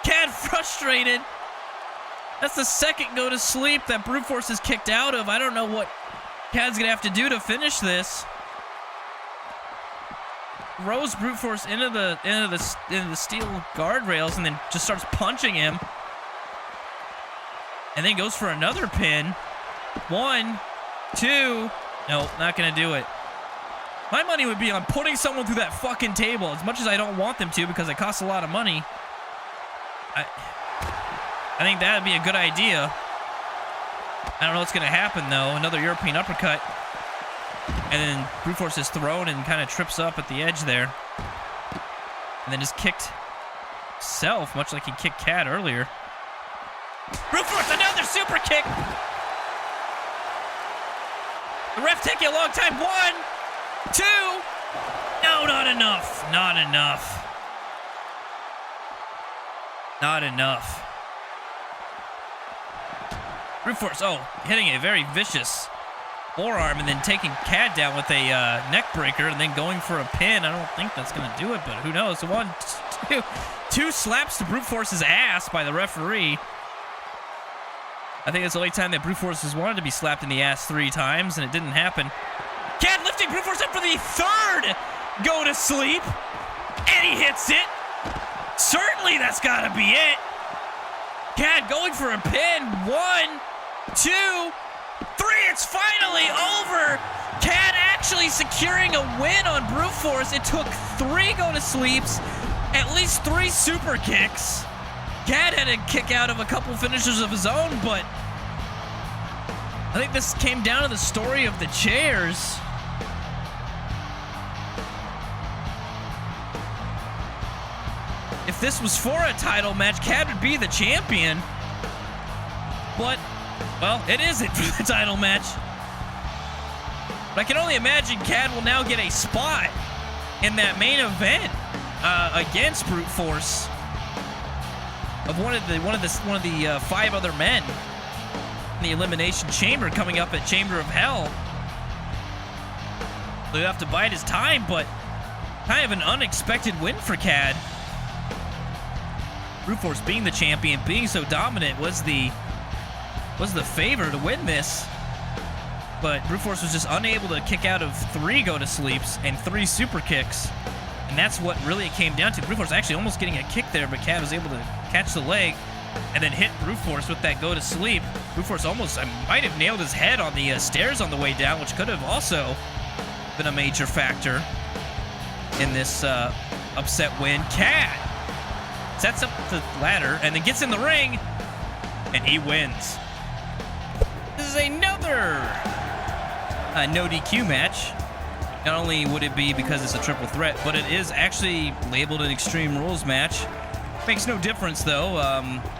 Khad frustrated. That's the second go to sleep that brute force is kicked out of. I don't know what Khad's gonna have to do to finish this. Throws brute force into the steel guardrails and then just starts punching him. And then goes for another pin. 1, 2. No, not gonna do it. My money would be on putting someone through that fucking table, as much as I don't want them to because it costs a lot of money. I think that would be a good idea. I don't know what's gonna happen though. Another European uppercut. And then brute force is thrown and kind of trips up at the edge there. And then just kicked himself, much like he kicked Khad earlier. Brute force, another super kick. The ref taking a long time. 1, 2. No, not enough. Not enough. Not enough. Brute force, hitting a very vicious forearm and then taking Khad down with a neck breaker and then going for a pin. I don't think that's going to do it, but who knows. So 1, 2. 2 slaps to brute force's ass by the referee. I think it's the only time that brute force has wanted to be slapped in the ass 3 times, and it didn't happen. Khad lifting brute force up for the third go to sleep, and he hits it. Certainly that's got to be it. Khad going for a pin. 1, 2, 3. It's finally over. Khad actually securing a win on brute force. It took 3 go to sleeps, at least 3 super kicks. Khad had a kick out of a couple finishers of his own, but I think this came down to the story of the chairs. If this was for a title match, Khad would be the champion. But, well, it isn't for the title match. But I can only imagine Khad will now get a spot in that main event against brute force of one of the 5 other men in the Elimination Chamber coming up at Chamber of Hell. He'll have to bide his time, but kind of an unexpected win for Khad. Brute force being the champion, being so dominant was the favor to win this. But brute force was just unable to kick out of 3 go to sleeps and 3 super kicks. And that's what really it came down to. Brute force actually almost getting a kick there, but Khad was able to catch the leg and then hit brute force with that go to sleep. Brute force almost might have nailed his head on the stairs on the way down, which could have also been a major factor in this upset win. Khad sets up the ladder and then gets in the ring, and he wins. This is another no DQ match. Not only would it be because it's a triple threat, but it is actually labeled an Extreme Rules match. Makes no difference, though.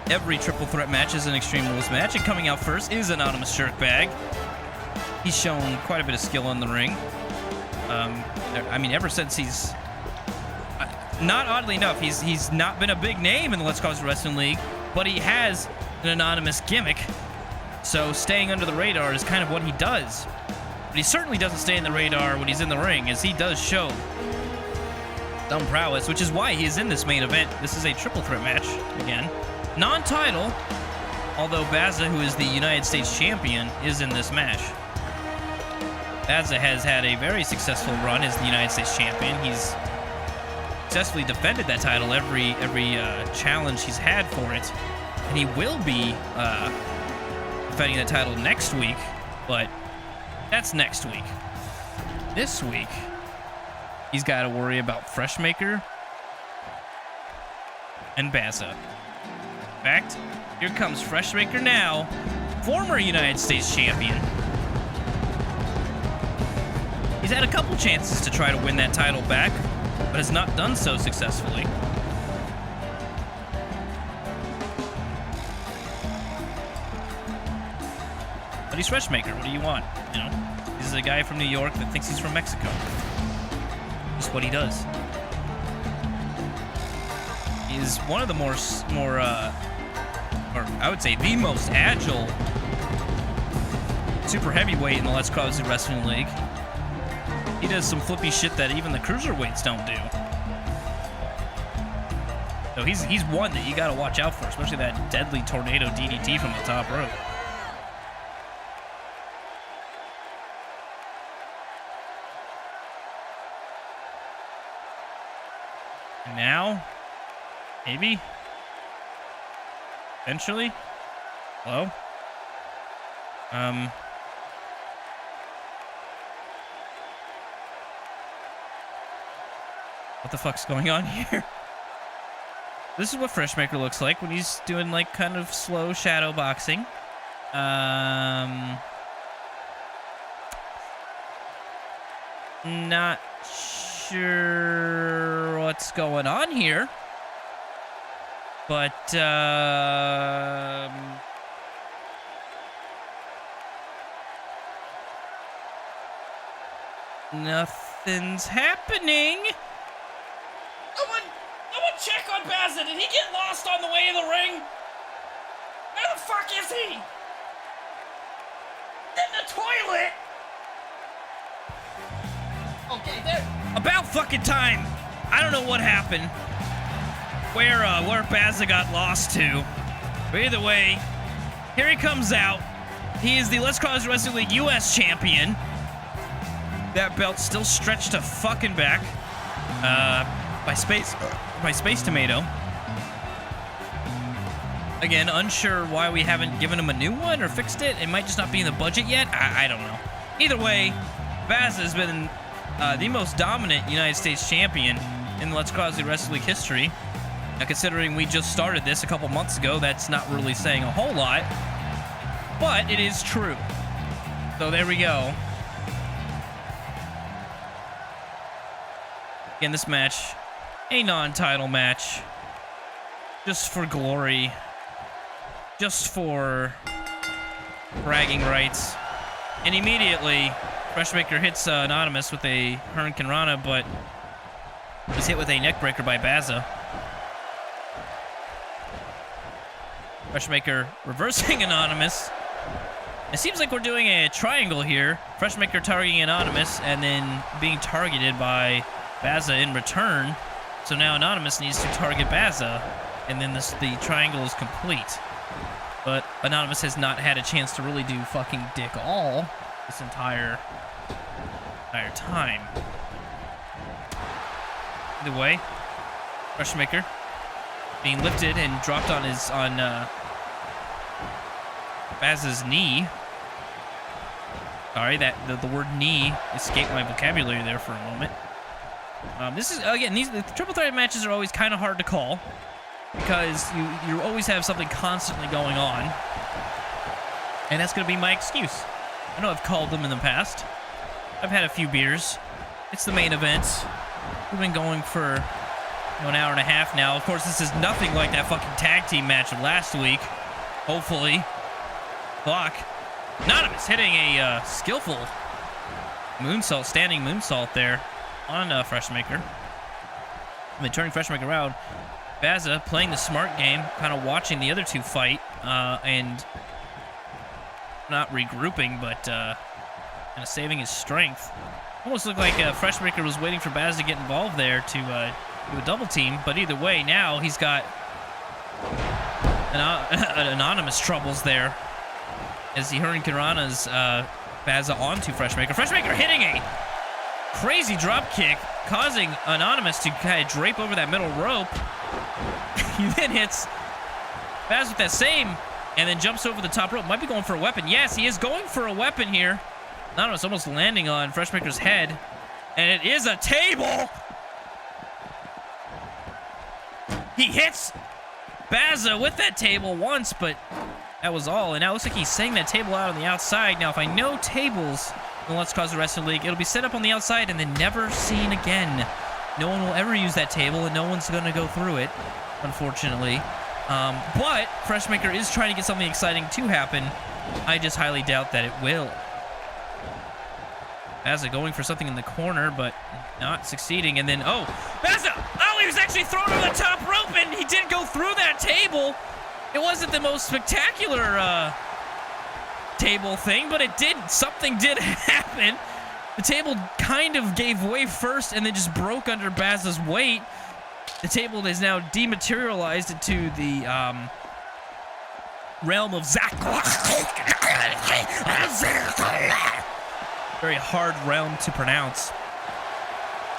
Every triple threat match is an Extreme Rules match, and coming out first is Anonymous Jerkbag. He's shown quite a bit of skill in the ring. I mean, ever since he's... not oddly enough, he's not been a big name in the Let's Cause Wrestling League, but he has an anonymous gimmick. So staying under the radar is kind of what he does. But he certainly doesn't stay in the radar when he's in the ring, as he does show some prowess, which is why he is in this main event. This is a triple threat match, again. Non-title, although Baza, who is the United States champion, is in this match. Baza has had a very successful run as the United States champion. He's successfully defended that title every challenge he's had for it. And he will be defending the title next week, but that's next week. This week, he's got to worry about FRESHMAKER and Baza. In fact, here comes FRESHMAKER now, former United States champion. He's had a couple chances to try to win that title back, but has not done so successfully. But he's FRESHMAKER. What do you want? You know, he's a guy from New York that thinks he's from Mexico. Just what he does. He's one of the more or I would say the most agile super heavyweight in the Let's Crazy Wrestling League. He does some flippy shit that even the cruiserweights don't do. So he's one that you got to watch out for, especially that deadly tornado DDT from the top rope. And now, maybe, eventually, hello? What the fuck's going on here? This is what FRESHMAKER looks like when he's doing like kind of slow shadow boxing. Not sure what's going on here, but nothing's happening. Someone check on Baza. Did he get lost on the way to the ring? Where the fuck is he? In the toilet? Okay, there. About fucking time. I don't know what happened. Where Baza got lost to. But either way, here he comes out. He is the Let's Crazy Wrestling League US champion. That belt's still stretched to fucking back. By Space Tomato. Again, unsure why we haven't given him a new one or fixed it. It might just not be in the budget yet. I don't know. Either way, Baz has been the most dominant United States champion in the Let's Crazy Wrestling League history. Now, considering we just started this a couple months ago, that's not really saying a whole lot, but it is true. So there we go. Again, this match, a non-title match, just for glory, just for bragging rights. And immediately, FRESHMAKER hits Anonymous with a Hurricane Rana, but he's hit with a neckbreaker by Baza. FRESHMAKER reversing Anonymous. It seems like we're doing a triangle here. FRESHMAKER targeting Anonymous and then being targeted by Baza in return. So now Anonymous needs to target Baza, and then the triangle is complete. But Anonymous has not had a chance to really do fucking dick all this entire time. Either way, FRESHMAKER being lifted and dropped on Baza's knee. Sorry, that the word knee escaped my vocabulary there for a moment. This is, again, the triple threat matches are always kind of hard to call because you always have something constantly going on, and that's going to be my excuse. I know I've called them in the past. I've had a few beers. It's the main event. We've been going for an hour and a half now. Of course, this is nothing like that fucking tag team match of last week. Hopefully. Fuck. Anonymous hitting a skillful moonsault, standing moonsault there on FRESHMAKER. And then turning FRESHMAKER around. Baza playing the smart game, kind of watching the other two fight, and not regrouping, but kind of saving his strength. Almost looked like FRESHMAKER was waiting for Baza to get involved there to do a double team, but either way, now he's got Anonymous troubles there as he Hurricane Rana's Baza onto FRESHMAKER. FRESHMAKER hitting a crazy drop kick, causing Anonymous to kind of drape over that middle rope. He then hits Baza with that same, and then jumps over the top rope. Might be going for a weapon. Yes, he is going for a weapon here. Anonymous almost landing on FRESHMAKER's head, and it is a table. He hits Baza with that table once, but that was all. And now it looks like he's setting that table out on the outside. Now, if I know tables in the Let's Crazy Wrestling League, it'll be set up on the outside and then never seen again. No one will ever use that table, and no one's going to go through it, unfortunately. But FRESHMAKER is trying to get something exciting to happen. I just highly doubt that it will. Baza going for something in the corner, but not succeeding. And then, oh, Baza! Oh, he was actually thrown over the top rope, and he did go through that table. It wasn't the most spectacular table thing, but it did. Something did happen. The table kind of gave way first and then just broke under Bazza's weight. The table is now dematerialized into the realm of Zach. Very hard realm to pronounce.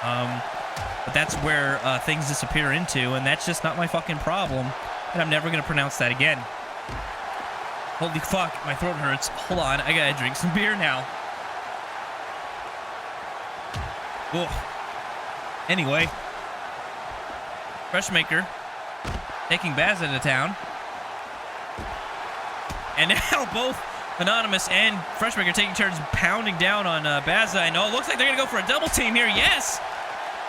But that's where things disappear into, and that's just not my fucking problem. And I'm never gonna pronounce that again. Holy fuck, my throat hurts. Hold on, I gotta drink some beer now. Ugh. Anyway, FRESHMAKER taking Bazza to town. And now both Anonymous and FRESHMAKER taking turns pounding down on Bazza. And oh, looks like they're gonna go for a double team here. Yes!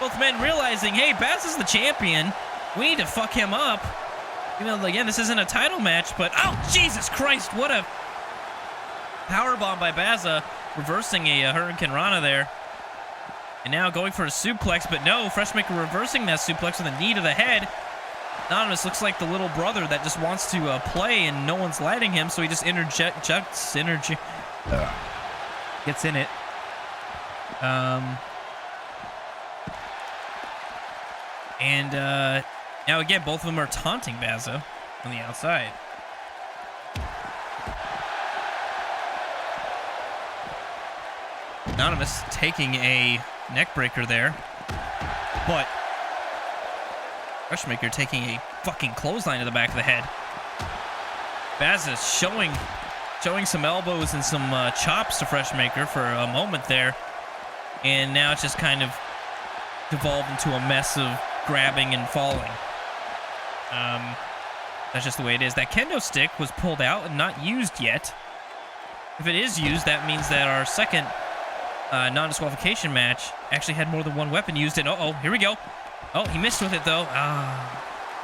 Both men realizing, hey, Bazza's the champion. We need to fuck him up. You know, again, this isn't a title match, but oh, Jesus Christ, what a powerbomb by Bazza, reversing a Hurricane Rana there. And now going for a suplex, but no, FRESHMAKER reversing that suplex with a knee to the head. Anonymous looks like the little brother that just wants to play and no one's letting him, so he just gets in it. Now again, both of them are taunting Bazza on the outside. Anonymous taking a neck breaker there, but FRESHMAKER taking a fucking clothesline to the back of the head. Bazza showing some elbows and some chops to FRESHMAKER for a moment there, and now it's just kind of devolved into a mess of grabbing and falling. That's just the way it is. That kendo stick was pulled out and not used yet. If it is used, that means that our second non-disqualification match actually had more than one weapon used. And uh-oh, here we go. Oh, he missed with it though.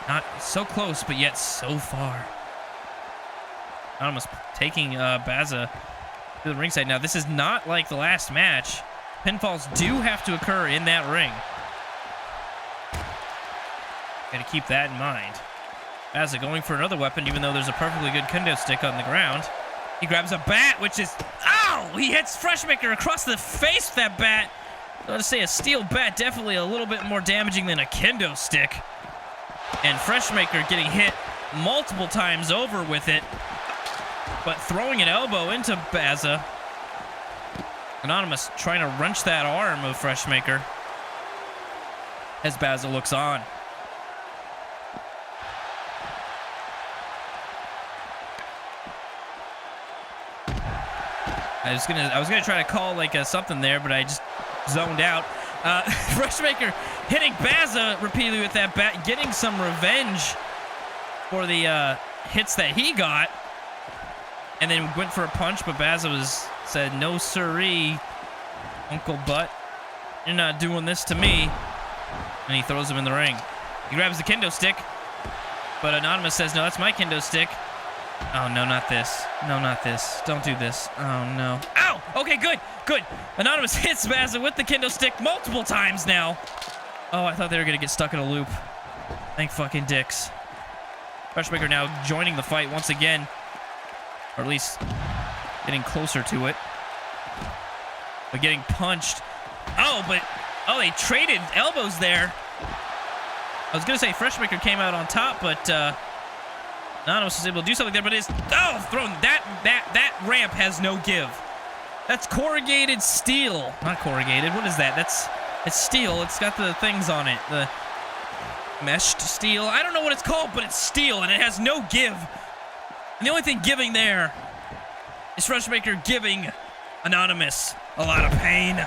Not so close, but yet so far. Almost taking Bazza to the ringside. Now, this is not like the last match. Pinfalls do have to occur in that ring. Gotta keep that in mind. Bazza going for another weapon, even though there's a perfectly good kendo stick on the ground. He grabs a bat, which is... Ow! He hits FRESHMAKER across the face with that bat. I want to say a steel bat, definitely a little bit more damaging than a kendo stick. And FRESHMAKER getting hit multiple times over with it. But throwing an elbow into Bazza. Anonymous trying to wrench that arm of FRESHMAKER as Bazza looks on. I was gonna try to call like something there, but I just zoned out. FRESHMAKER hitting Bazza repeatedly with that bat, getting some revenge for the hits that he got, and then went for a punch, but Bazza said, "No siree, Uncle Butt, you're not doing this to me," and he throws him in the ring. He grabs the kendo stick, but Anonymous says, "No, that's my kendo stick." Oh, no, not this. No, not this. Don't do this. Oh, no. Ow! Okay, good, good. Anonymous hits Bazza with the kendo stick multiple times now. Oh, I thought they were going to get stuck in a loop. Thank fucking dicks. FRESHMAKER now joining the fight once again. Or at least getting closer to it. But getting punched. Oh, but... Oh, they traded elbows there. I was going to say FRESHMAKER came out on top, but... Anonymous was able to do something there, but it's... Oh, thrown. That ramp has no give. That's corrugated steel. Not corrugated. What is that? It's steel. It's got the things on it. The meshed steel. I don't know what it's called, but it's steel, and it has no give. And the only thing giving there is FRESHMAKER giving Anonymous a lot of pain.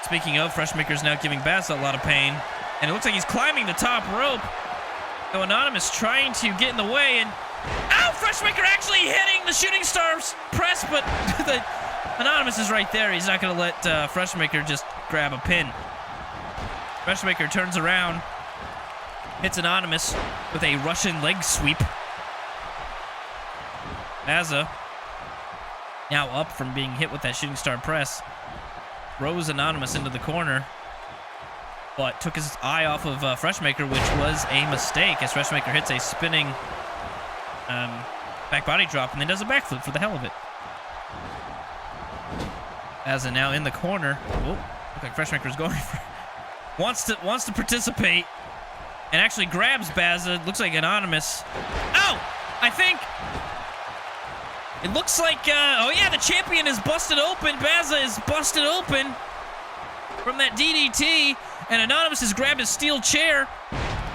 Speaking of, FRESHMAKER's now giving Bazza a lot of pain. And it looks like he's climbing the top rope. So Anonymous trying to get in the way, and oh, FRESHMAKER actually hitting the shooting stars press, but the Anonymous is right there. He's not going to let FRESHMAKER just grab a pin. FRESHMAKER turns around, hits Anonymous with a Russian leg sweep. Bazza, now up from being hit with that shooting star press, throws Anonymous into the corner, but took his eye off of FRESHMAKER, which was a mistake, as FRESHMAKER hits a spinning back body drop and then does a backflip for the hell of it. Baza now in the corner. Oh, look like Freshmaker's going for wants to participate and actually grabs Baza. Looks like Anonymous. Oh, I think it looks like oh yeah, the champion is busted open. Baza is busted open from that DDT, and Anonymous has grabbed a steel chair.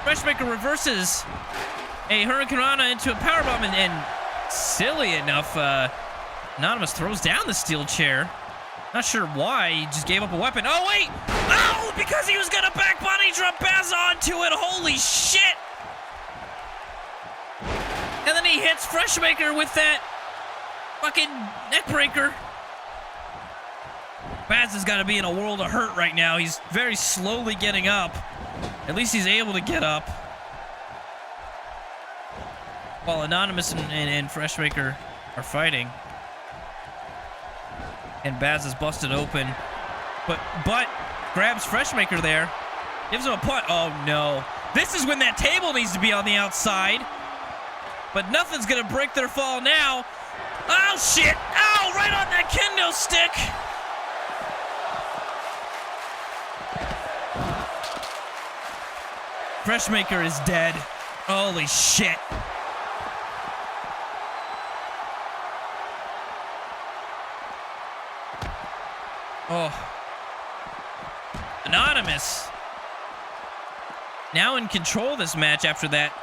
Freshmaker reverses a Hurricane Rana into a powerbomb, and silly enough, Anonymous throws down the steel chair. Not sure why, he just gave up a weapon. Oh wait! Oh, because he was gonna back body drop Baza onto it. Holy shit! And then he hits Freshmaker with that fucking neckbreaker. Baza's got to be in a world of hurt right now. He's very slowly getting up. At least he's able to get up. While Anonymous and Freshmaker are fighting. And Baza's busted open. But grabs Freshmaker there. Gives him a punt. Oh no. This is when that table needs to be on the outside. But nothing's going to break their fall now. Oh shit. Oh, right on that kendo stick. Freshmaker is dead. Holy shit. Oh. Anonymous. Now in control of this match after that.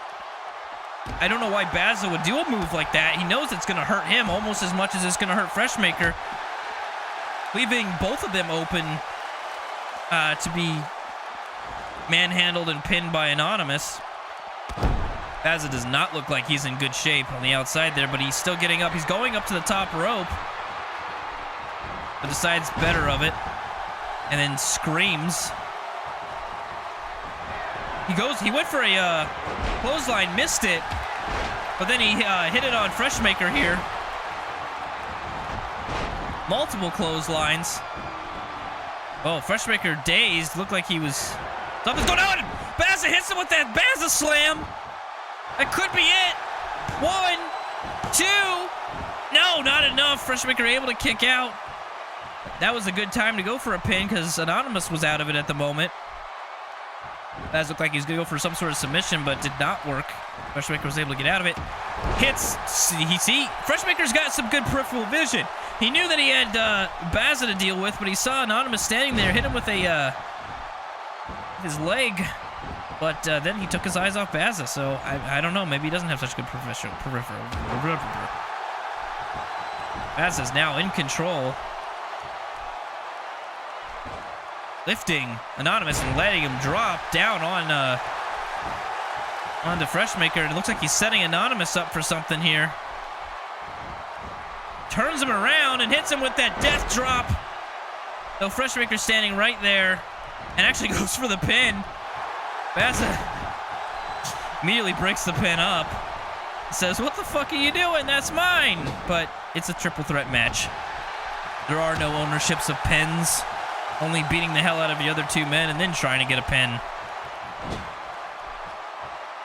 I don't know why Baza would do a move like that. He knows it's going to hurt him almost as much as it's going to hurt Freshmaker. Leaving both of them open to be manhandled and pinned by Anonymous. Baza does not look like he's in good shape on the outside there, but he's still getting up. He's going up to the top rope. But decides better of it. And then screams. He went for a clothesline, missed it. But then he hit it on Freshmaker here. Multiple clotheslines. Oh, Freshmaker dazed. Looked like he was... Something's going on! Baza hits him with that Baza slam! That could be it! 1, 2... No, not enough. Freshmaker able to kick out. That was a good time to go for a pin because Anonymous was out of it at the moment. Baza looked like he was going to go for some sort of submission, but did not work. Freshmaker was able to get out of it. Hits. See, Freshmaker's got some good peripheral vision. He knew that he had Baza to deal with, but he saw Anonymous standing there, hit him with his leg. But then he took his eyes off Baza, so I don't know. Maybe he doesn't have such good peripheral. Baza's now in control. Lifting Anonymous and letting him drop down onto Freshmaker. It looks like he's setting Anonymous up for something here. Turns him around and hits him with that death drop. So Freshmaker's standing right there and actually goes for the pin. Baza immediately breaks the pin up. Says, "What the fuck are you doing? That's mine." But it's a triple threat match. There are no ownerships of pins. Only beating the hell out of the other two men and then trying to get a pin.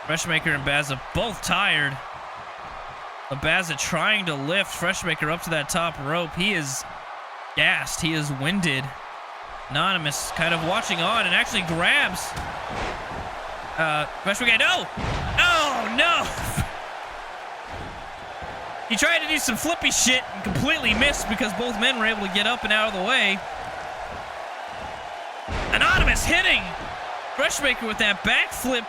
Freshmaker and Baza both tired. But Baza trying to lift Freshmaker up to that top rope. He is gassed. He is winded. Anonymous kind of watching on and actually grabs Freshmaker. No! Oh, no! He tried to do some flippy shit and completely missed because both men were able to get up and out of the way. Anonymous hitting Freshmaker with that backflip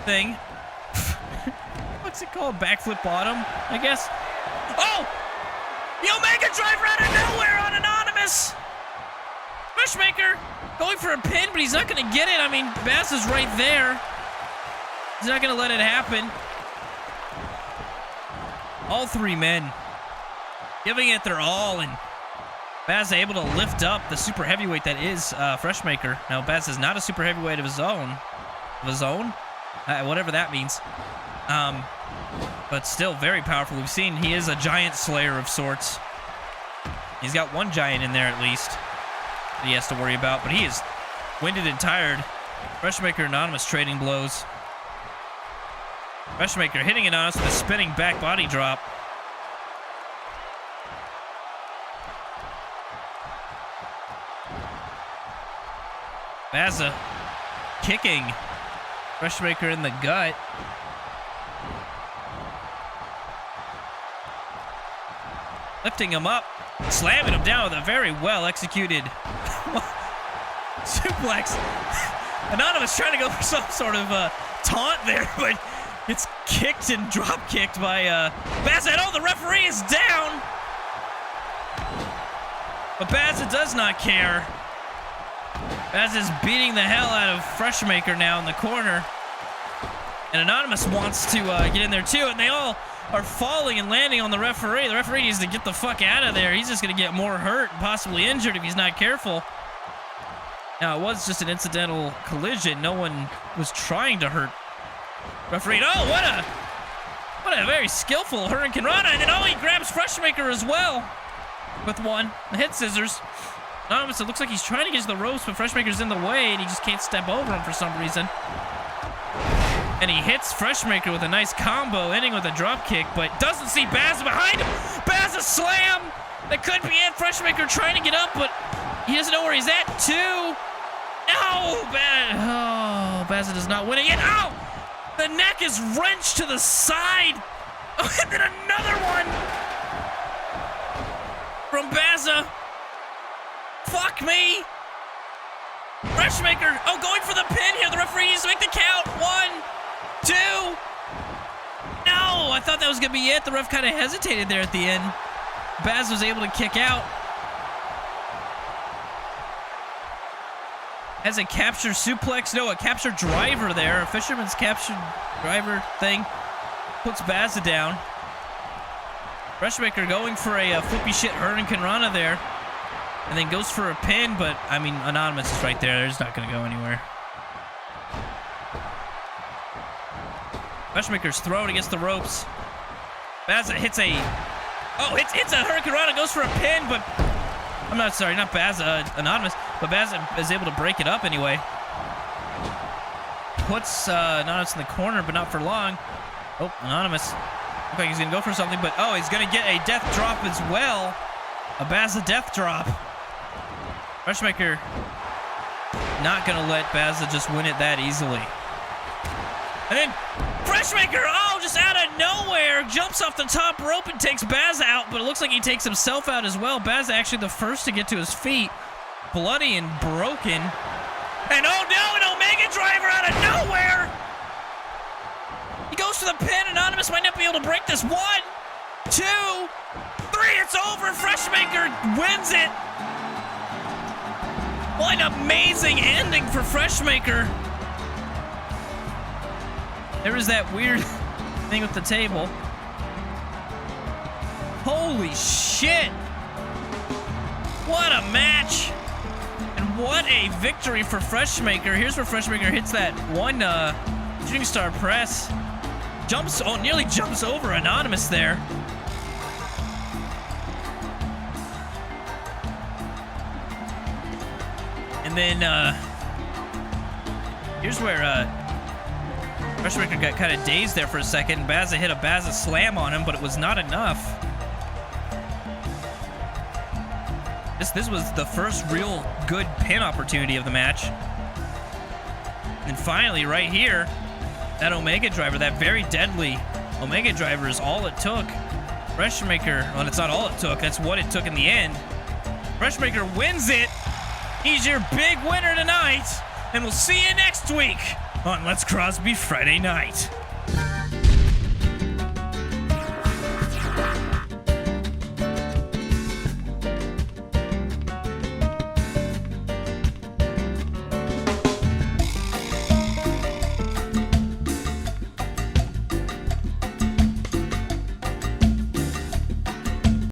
thing. What's it called? Backflip bottom, I guess. Oh! The Omega driver out of nowhere on Anonymous! Freshmaker going for a pin, but he's not going to get it. I mean, Bass is right there. He's not going to let it happen. All three men giving it their all, and Baz able to lift up the super heavyweight that is Freshmaker. Now, Baz is not a super heavyweight of his own. Whatever that means. But still very powerful. We've seen he is a giant slayer of sorts. He's got one giant in there at least that he has to worry about, but he is winded and tired. Freshmaker Anonymous trading blows. FRESHMAKER hitting it on us with a spinning back body drop. Baza kicking FRESHMAKER in the gut. Lifting him up, slamming him down with a very well executed suplex. Anonymous trying to go for some sort of taunt there, but it's kicked and drop kicked by Baza. Oh, the referee is down. But Baza does not care. Baza's beating the hell out of FRESHMAKER now in the corner. And Anonymous wants to get in there too, and they all are falling and landing on the referee. The referee needs to get the fuck out of there. He's just going to get more hurt and possibly injured if he's not careful. Now, it was just an incidental collision. No one was trying to hurt referee. Oh, what a very skillful Hurricane Rana. And then, oh, he grabs FRESHMAKER as well with one. The head scissors. Anonymous, it looks like he's trying to get to the ropes, but FRESHMAKER's in the way, and he just can't step over him for some reason. And he hits FRESHMAKER with a nice combo, ending with a drop kick, but doesn't see Baza behind him. Baza slam! That could be it. FRESHMAKER trying to get up, but he doesn't know where he's at. Two. Oh, Baza does not win it yet. Oh! The neck is wrenched to the side. Oh, and then another one from Baza. Fuck me. FRESHMAKER, oh, going for the pin here. The referee needs to make the count. 1, 2. No, I thought that was going to be it. The ref kind of hesitated there at the end. Baz was able to kick out. Has a capture suplex. No, a capture driver there. A fisherman's capture driver thing. Puts Baza down. FRESHMAKER going for a flippy shit Hurricane Rana there. And then goes for a pin, but, I mean, Anonymous is right there. They're just not going to go anywhere. FRESHMAKER's thrown against the ropes. Baza hits a... Oh, hits a Hurricane Rana, goes for a pin, but... I'm not sorry, not Baza, Anonymous. But Baza is able to break it up anyway. Puts Anonymous in the corner, but not for long. Oh, Anonymous. Looks like he's going to go for something, but, oh, he's going to get a death drop as well. A Baza death drop. FRESHMAKER not going to let Baza just win it that easily. And then FRESHMAKER, oh, just out of nowhere, jumps off the top rope and takes Baza out, but it looks like he takes himself out as well. Baza actually the first to get to his feet. Bloody and broken. And oh no, an Omega driver out of nowhere! He goes for the pin. Anonymous might not be able to break this. 1, 2, 3, it's over. FRESHMAKER wins it. What an amazing ending for FRESHMAKER. There was that weird thing with the table. Holy shit. What a match. And what a victory for FRESHMAKER. Here's where FRESHMAKER hits that one shooting star press. Nearly jumps over Anonymous there. And then here's where FRESHMAKER got kind of dazed there for a second. Baza hit a Baza slam on him, but it was not enough. This was the first real good pin opportunity of the match. And finally, right here, that Omega driver, that very deadly Omega driver is all it took. FRESHMAKER, well, it's not all it took. That's what it took in the end. FRESHMAKER wins it. He's your big winner tonight. And we'll see you next week on Let's Crosby Friday Night.